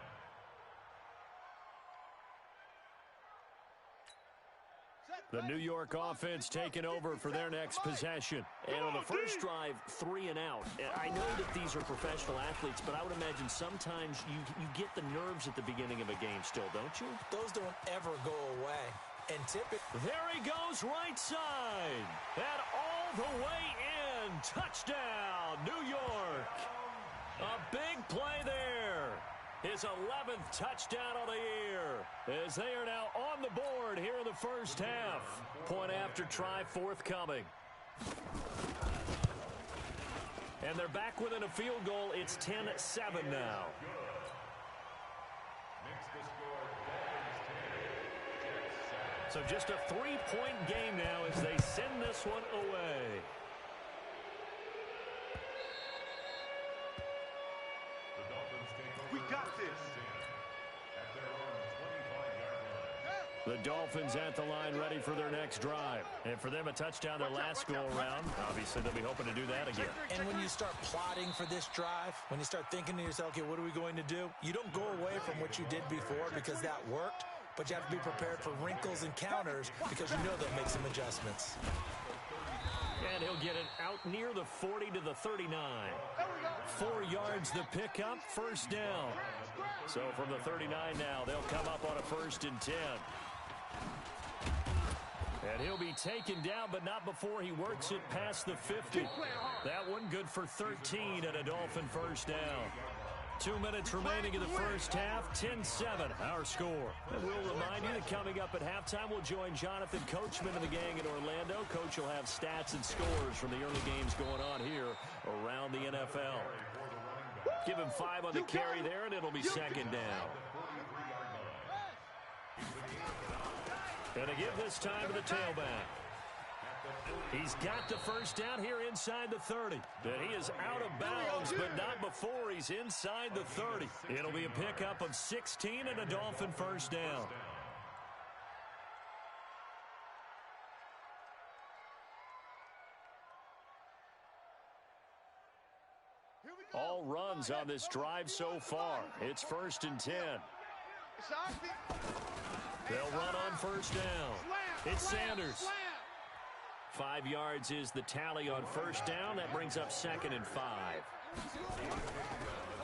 The New York offense taking over for their next possession. And on the first drive, 3 and out. I know that these are professional athletes, but I would imagine sometimes you get the nerves at the beginning of a game still, don't you? Those don't ever go away. And typically... There he goes right side. And all the way in. Touchdown, New York. A big play there. His 11th touchdown of the year, as they are now on the board here in the first half. Point after try forthcoming. And they're back within a field goal. It's 10-7 now. So just a 3-point game now as they send this one away. We got this. The Dolphins at the line ready for their next drive. And for them, a touchdown their last go-around. Obviously, they'll be hoping to do that again. And when you start plotting for this drive, when you start thinking to yourself, okay, what are we going to do? You don't go away from what you did before because that worked, but you have to be prepared for wrinkles and counters because you know they'll make some adjustments. And he'll get it out near the 40 to the 39. 4 yards the pickup, first down. So from the 39 now, they'll come up on a 1st and 10. And he'll be taken down, but not before he works it past the 50. That one good for 13 and a Dolphin first down. 2 minutes remaining in the first half, 10-7, our score. And we'll remind you that coming up at halftime, we'll join Jonathan Coachman and the gang in Orlando. Coach will have stats and scores from the early games going on here around the NFL. Give him 5 on the carry there, and it'll be second down. Gonna give this time to the tailback. He's got the first down here inside the 30. And he is out of bounds, but not before he's inside the 30. It'll be a pickup of 16 and a Dolphin first down. All runs on this drive so far. It's 1st and 10. They'll run on first down. It's Sanders. 5 yards is the tally on first down. That brings up 2nd and 5.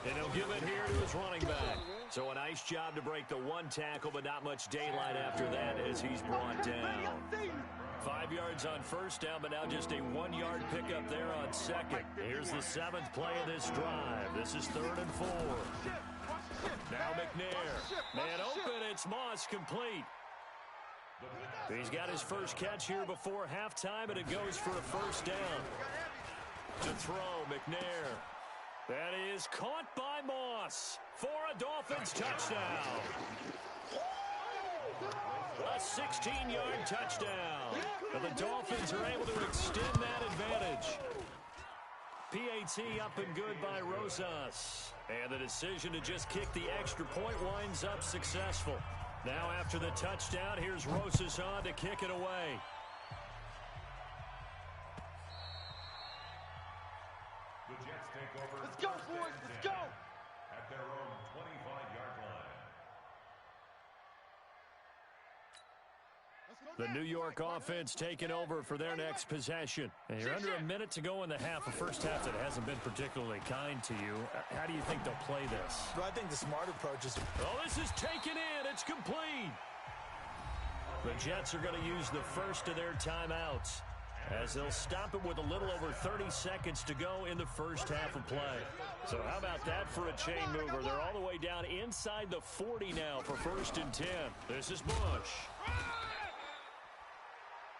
And he'll give it here to his running back. So a nice job to break the 1 tackle, but not much daylight after that as he's brought down. 5 yards on first down, but now just a 1-yard pickup there on 2nd. Here's the 7th play of this drive. This is 3rd and 4. Now McNair. Man open, it's Moss complete. He's got his first catch here before halftime, and it goes for a first down. To throw, McNair. That is caught by Moss for a Dolphins touchdown. A 16-yard touchdown. And the Dolphins are able to extend that advantage. PAT up and good by Rosas. And the decision to just kick the extra point winds up successful. Now after the touchdown, here's Rosas on to kick it away. The Jets take over. Let's go, boys. Let's go. At their own 25-yard line. The New York offense taking over for their next possession. And you're under a minute to go in the half, a first half that hasn't been particularly kind to you. How do you think they'll play this? Well, I think the smart approach is... Oh, this is taken in. It's complete. The Jets are going to use the first of their timeouts as they'll stop it with a little over 30 seconds to go in the first half of play. So how about that for a chain mover? They're all the way down inside the 40 now for 1st and 10. This is Bush.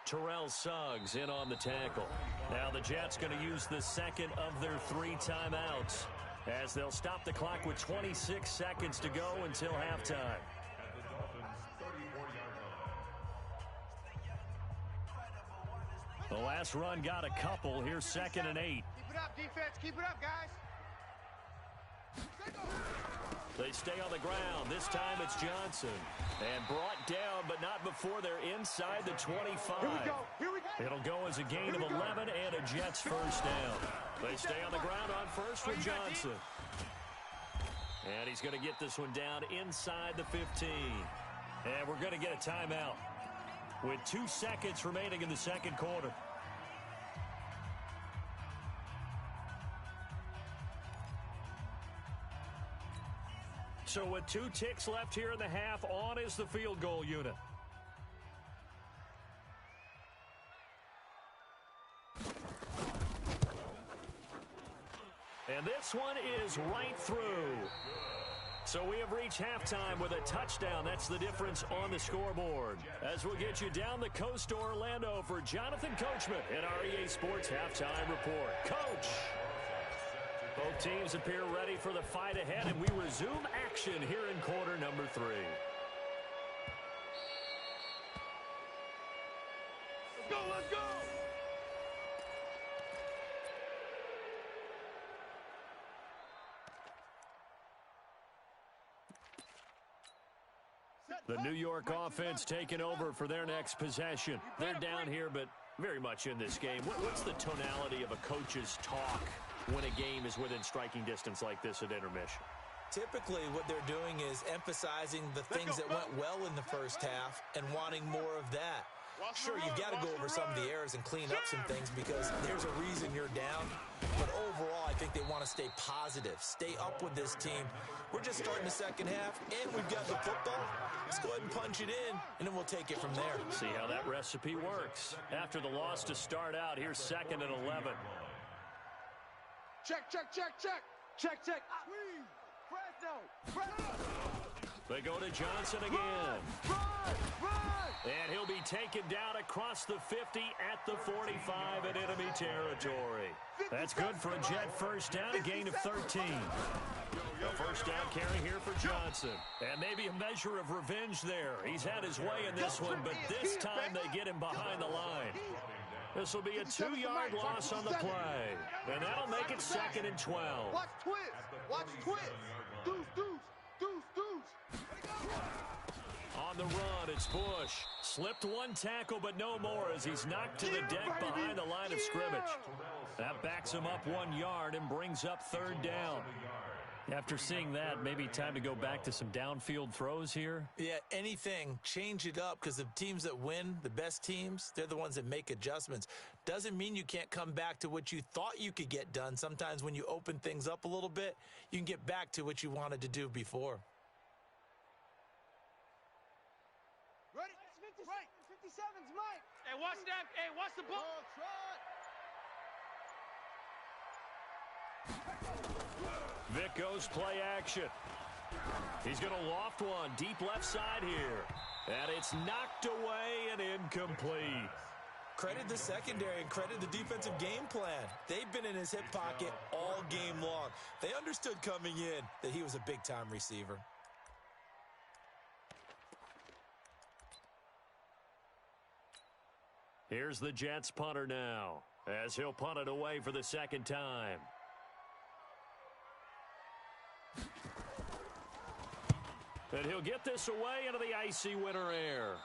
Terrell Suggs in on the tackle. Now the Jets going to use the second of their 3 timeouts as they'll stop the clock with 26 seconds to go until halftime. The last run got a couple. Here's 2nd and 8. Keep it up, defense. Keep it up, guys. They stay on the ground. This time it's Johnson. And brought down, but not before they're inside the 25. Here we go. Here we go. It'll go as a gain of 11 and a Jets first down. They stay on the ground on first with Johnson. And he's going to get this one down inside the 15. And we're going to get a timeout with 2 seconds remaining in the second quarter. So with 2 ticks left here in the half, on is the field goal unit. And this one is right through. So we have reached halftime with a touchdown. That's the difference on the scoreboard. As we'll get you down the coast to Orlando for Jonathan Coachman in our EA Sports Halftime Report. Coach! Both teams appear ready for the fight ahead, and we resume action here in quarter number 3. Let's go, let's go! The New York offense taking over for their next possession. They're down here, but very much in this game. What's the tonality of a coach's talk when a game is within striking distance like this at intermission? Typically, what they're doing is emphasizing the things that went well in the first half and wanting more of that. Sure, you've got to go over some of the errors and clean up some things because there's a reason you're down. But overall, I think they want to stay positive, stay up with this team. We're just starting the second half, and we've got the football. Let's go ahead and punch it in, and then we'll take it from there. See how that recipe works. After the loss to start out, here's 2nd and 11. Check, check, check, check. Check, check. Squeeze. Fresno. They go to Johnson again. And he'll be taken down across the 50 at the 45 in enemy territory. That's good for a Jet first down, a gain of 13. A first down carry here for Johnson. And maybe a measure of revenge there. He's had his way in this one, but this time they get him behind the line. This will be a 2-yard loss on the play. And that'll make it 2nd and 12. Watch twist. Watch twist. Deuce, deuce, deuce, deuce. On the run, it's Bush. Slipped one tackle, but no more as he's knocked to the deck behind the line of scrimmage. That backs him up 1 yard and brings up 3rd down. After seeing that, maybe time to go back to some downfield throws here. Yeah, anything. Change it up because the teams that win, the best teams, they're the ones that make adjustments. Doesn't mean you can't come back to what you thought you could get done. Sometimes when you open things up a little bit, you can get back to what you wanted to do before. Ready? Right. 57's Mike. Hey, watch that. Hey, watch the ball. Vic goes play action. He's going to loft one deep left side here. And it's knocked away and incomplete. Credit the secondary and credit the defensive game plan. They've been in his hip pocket all game long. They understood coming in that he was a big-time receiver. Here's the Jets punter now, as he'll punt it away for the 2nd time. And he'll get this away into the icy winter air.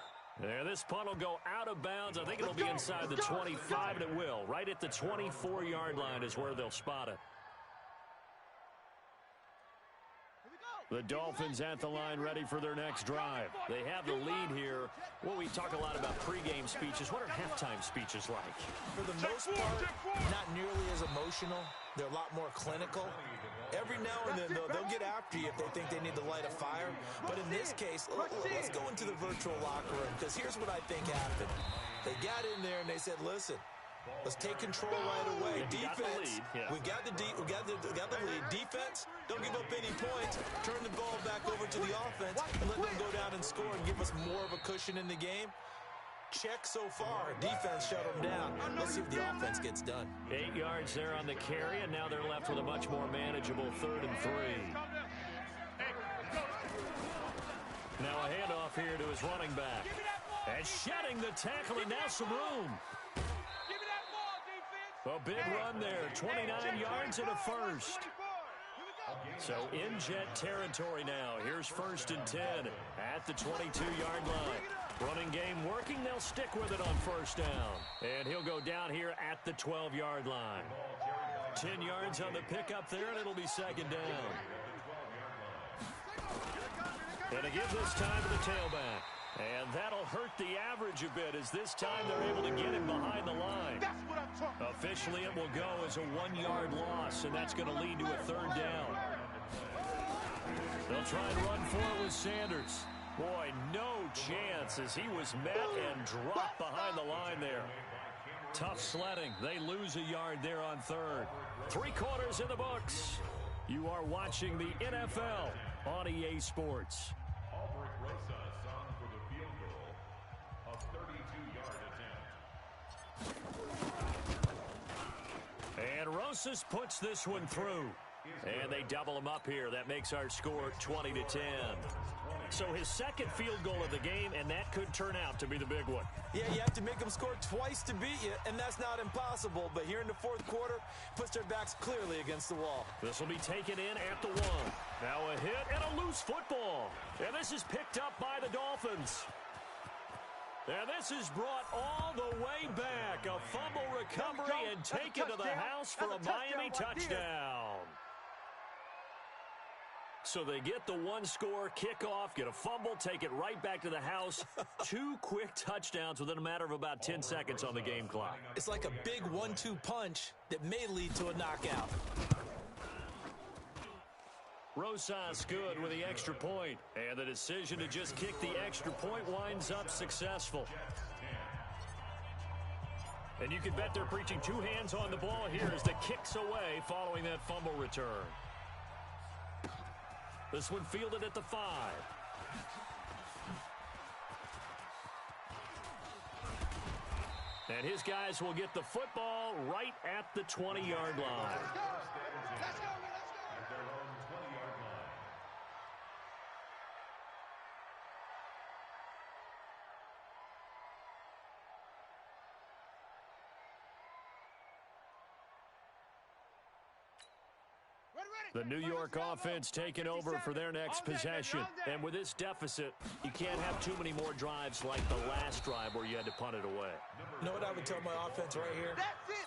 There, this punt will go out of bounds. I think it'll be inside the 25, and it will. Right at the 24-yard line is where they'll spot it. The Dolphins at the line ready for their next drive. They have the lead here. Well, we talk a lot about pregame speeches. What are halftime speeches like? For the most part, not nearly as emotional. They're a lot more clinical. Every now and then, they'll get after you if they think they need to light a fire. But in this case, let's go into the virtual locker room, because here's what I think happened. They got in there and they said, listen, let's take control right away. Defense, we got the lead. Defense, don't give up any points. Turn the ball back over to the offense and let them go down and score and give us more of a cushion in the game. Check so far. Defense shut them down. Let's see if the offense gets done. 8 yards there on the carry, and now they're left with a much more manageable 3rd and 3. Now a handoff here to his running back. And shedding the tackle, and now some room. A big run there, 29 yards and a first. So in Jet territory now. Here's 1st and 10 at the 22-yard line. Running game working. They'll stick with it on 1st down. And he'll go down here at the 12-yard line. 10 yards on the pickup there, and it'll be 2nd down. And again this time to the tailback. And that'll hurt the average a bit as this time they're able to get him behind the line. Officially, it will go as a 1-yard loss, and that's going to lead to a 3rd down. They'll try and run for it with Sanders. Boy, no chance as he was met and dropped behind the line there. Tough sledding. They lose a yard there on 3rd. 3 quarters in the books. You are watching the NFL on EA Sports. Albrecht Rosas on for the field goal. A 32-yard attempt. And Rosas puts this one through. And they double him up here. That makes our score 20-10. So his second field goal of the game, and that could turn out to be the big one. Yeah, you have to make them score twice to beat you, and that's not impossible. But here in the fourth quarter, puts their backs clearly against the wall. This will be taken in at the 1. Now a hit and a loose football. And this is picked up by the Dolphins. And this is brought all the way back. A fumble recovery and taken to the house for a Miami touchdown. So they get the one-score kickoff, get a fumble, take it right back to the house. 2 quick touchdowns within a matter of about 10 seconds on the game clock. It's like a big 1-2 punch that may lead to a knockout. Rosas good with the extra point. And the decision to just kick the extra point winds up successful. And you can bet they're preaching 2 hands on the ball here as the kick's away following that fumble return. This one fielded at the 5. And his guys will get the football right at the 20-yard line. Let's go. Let's go. At their own 20-yard line. The New York offense taking over for their next possession. And with this deficit, you can't have too many more drives like the last drive where you had to punt it away. You know what I would tell my offense right here?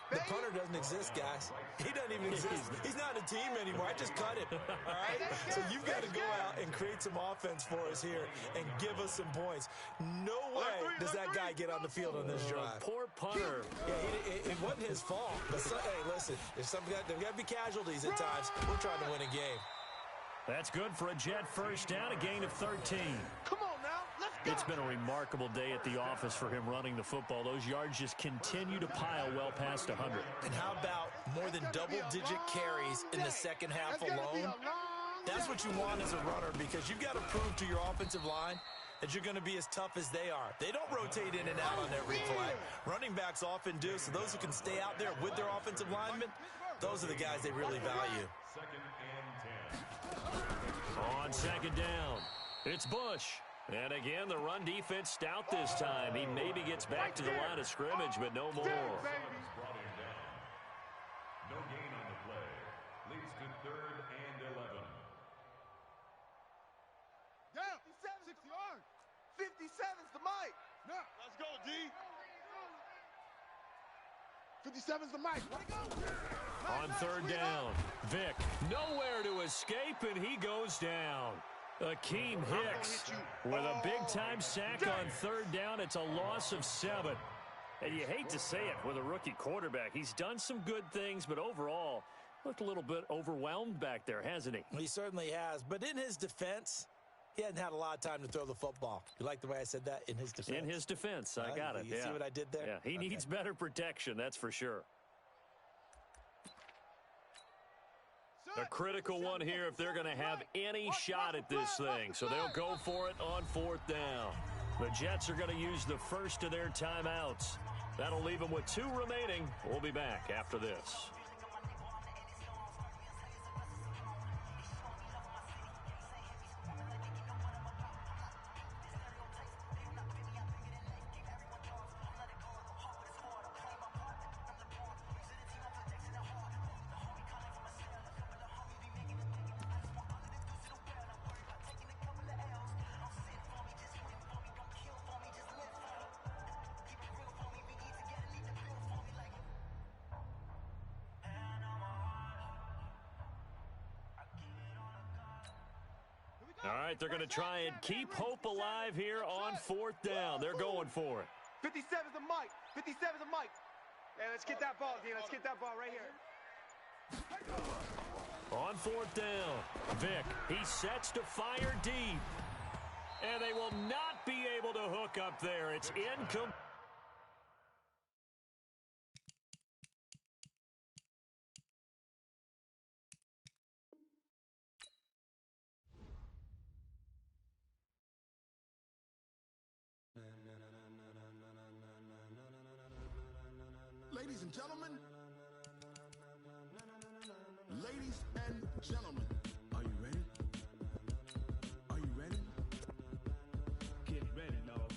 The punter doesn't exist, guys. He doesn't even exist. He's not a team anymore. I just cut him. All right? So you've got to go out and create some offense for us here and give us some points. No way does that guy get on the field on this drive. Poor punter. Yeah, it wasn't his fault. But hey, listen, there's got to be casualties at times. We're trying to win a game. That's good for a Jet first down, a gain of 13. Come on now, let's go. It's been a remarkable day at the office for him running the football. Those yards just continue to pile well past 100. And how about more than double-digit carries in the second half alone? That's what you want as a runner because you've got to prove to your offensive line that you're going to be as tough as they are. They don't rotate in and out on every play. Running backs often do, so those who can stay out there with their offensive linemen, those are the guys they really value. Second and 10. On second down, it's Bush. And again, the run defense stout this time. He maybe gets back to the line of scrimmage, but no more. He's brought him down. No gain on the play. Leads to 3rd and 11. Down. 57, 6 yards. 57's the mic. Now, let's go, D. 57's the mic. Let it go. On third down, Vic nowhere to escape, and he goes down. Akeem Hicks with a big-time sack on third down. It's a loss of 7. And you hate to say it with a rookie quarterback. He's done some good things, but overall, looked a little bit overwhelmed back there, hasn't he? He certainly has. But in his defense, he hasn't had a lot of time to throw the football. You like the way I said that? In his defense? In his defense. I got it. You see what I did there? Yeah, he needs better protection, that's for sure. A critical one here if they're going to have any shot at this thing. So they'll go for it on 4th down. The Jets are going to use the first of their timeouts. That'll leave them with 2 remaining. We'll be back after this. All right, they're going to try and keep hope alive here on 4th down. They're going for it. 57's the mic. 57's the mic. Hey, let's get that ball, D. Let's get that ball right here. On 4th down, Vic, he sets to fire deep. And they will not be able to hook up there. It's incomplete. Ladies and gentlemen, ladies and gentlemen, are you ready? Are you ready? Get ready, y'all.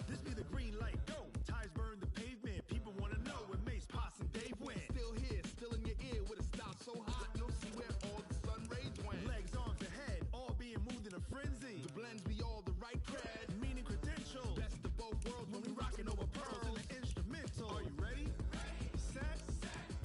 This be the green light, go. Tires burn the pavement. People want to know where Mace, Pops, and Dave went. Still here, still in your ear with a style so hot, you'll see where all the sun rays went. Legs, arms, and head, all being moved in a frenzy. The blends be all the right cred, meaning credentials. Best of both worlds when we rocking over pearls in the instrumental. Are you ready? Set,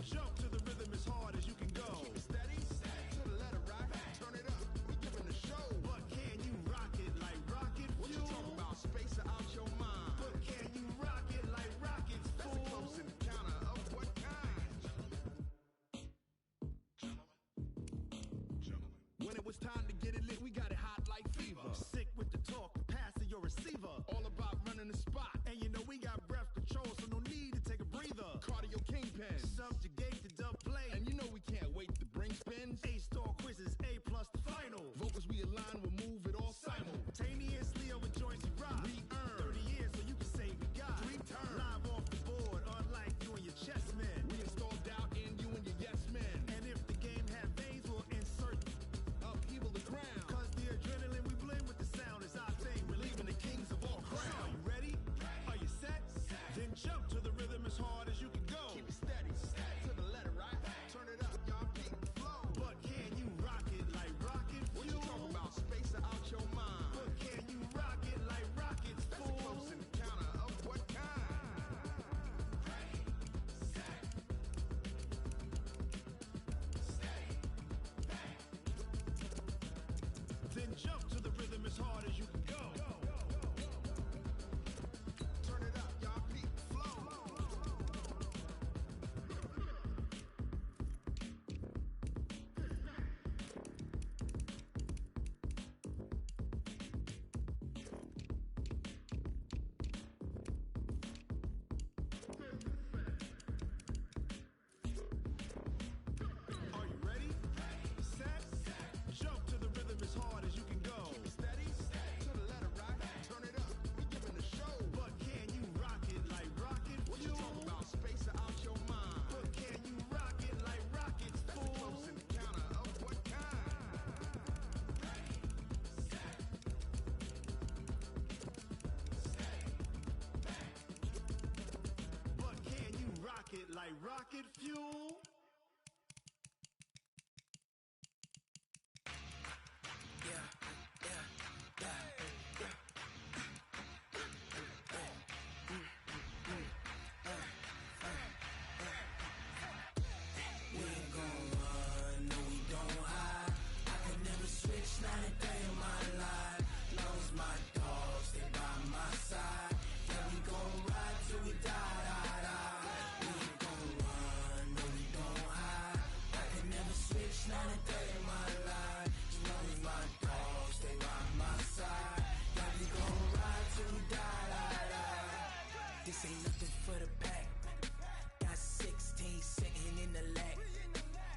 jump to the rhythm as hard as you can go. Keep it steady, to the letter rock, turn it up. We giving a show. But can you rock it like rocket fuel? What you talking about? Space out your mind. But can you rock it like rockets, fool? That's a close encounter of what kind? When it was time to get it lit, we got it hot like fever. Sick with the talk, passing your receiver. All about running the spot. And you know we got breath control, so no need to take a breather. Cardio kingpin, subjugate the dub play. And you know we can't wait to bring spins. A-star quizzes, A+ the final. Vocals we align, we'll move it all simultaneously over joints we rock. We earn 30 years, so you can say we got 3 turns. Live off the board, unlike you and your chess men. We installed doubt in you and your yes men. And if the game had veins, we'll insert upheaval the ground. Cause the adrenaline we blend with the sound is our thing. We're leaving the kings of all crowns. Are you ready? Are you set? Then jump to the rhythm as hard as you can go. Keep it steady, to the letter, right? Turn it up, y'all keep the flow. But can you rock it like rocket fuel? What you talking about? Space out your mind. But can you rock it like rockets, fool? That's a close encounter of what kind? Then jump to the rhythm as hard as you can go. Turn it up, y'all peak flow. Are you ready? Set, jump to the rhythm as hard as you can go. Keep it steady, to the letter rock, turn it up. We giving a show. But can you rock it like rocket fuel? What you talking about? Space out your mind. But can you rock it like rockets, fool? That's a close encounter of what kind? But can you rock it like rocket fuel? This ain't nothing for the pack. Got 16 sitting in the lag.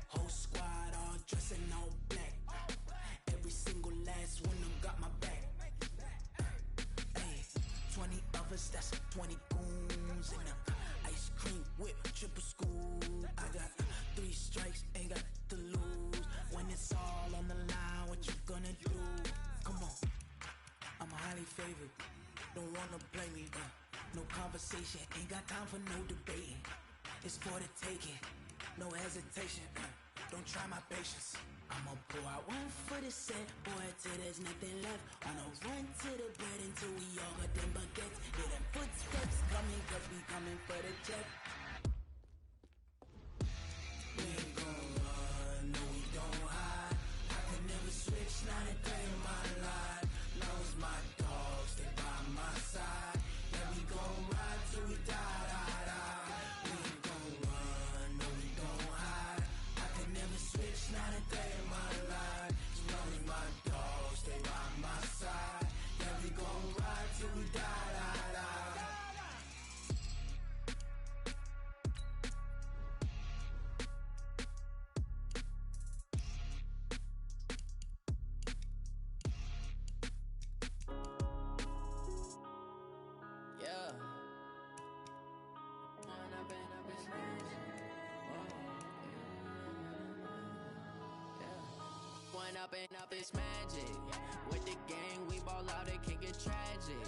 Whole squad all dressing all black. Every single last one of them got my back. Hey, 20 of us, that's 20 goons in a ice cream whip, triple school. I got 3 strikes, ain't got to lose. When it's all on the line, what you gonna do? Come on, I'm highly favored. Don't wanna play me, no conversation, ain't got time for no debating. It's for the taking, no hesitation. Don't try my patience. I'ma pour out one for the set, boy, till there's nothing left. On a run to the bread until we all got them baguettes. Hear them footsteps coming, cause we coming for the check. We ain't gon' run, no we don't hide. I could never switch, not a day in my life. Long as my dogs, they by my side. Yeah, we gon' ride till we die, die, die. We ain't gon' run, no we don't hide. I could never switch, not a day in my life. As long as my dogs, they by my side. Yeah, we gon' ride till we die, die. up and up, it's magic. With the gang, we ball out, it can get tragic.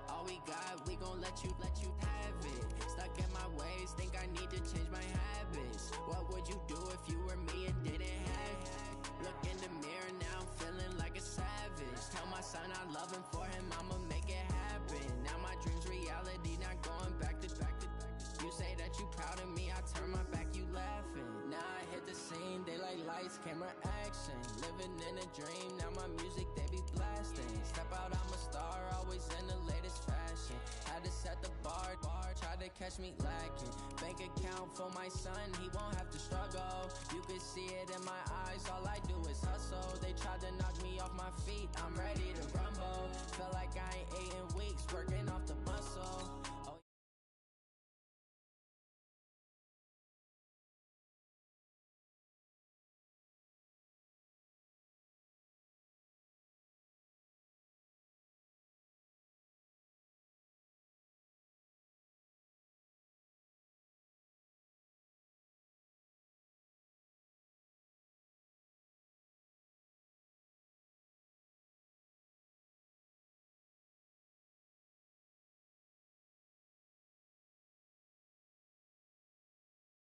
All we got, we gon' let you have it. Stuck in my ways, think I need to change my habits. What would you do if you were me and didn't have it? Look in the mirror, now I'm feeling like a savage. Tell my son I love him, for him I'ma make it happen. Now my dream's reality, not going back to back to back. You say that you proud of me, I turn my back, you laughing. Now I hit the scene, they like lights, camera, action. Living in a dream, now my music they be blasting. Step out, I'm a star, always in the latest fashion. Had to set the bar, try to catch me lacking. Bank account for my son, he won't have to struggle. You could see it in my eyes, all I do is hustle. They tried to knock me off my feet, I'm ready to rumble. Feel like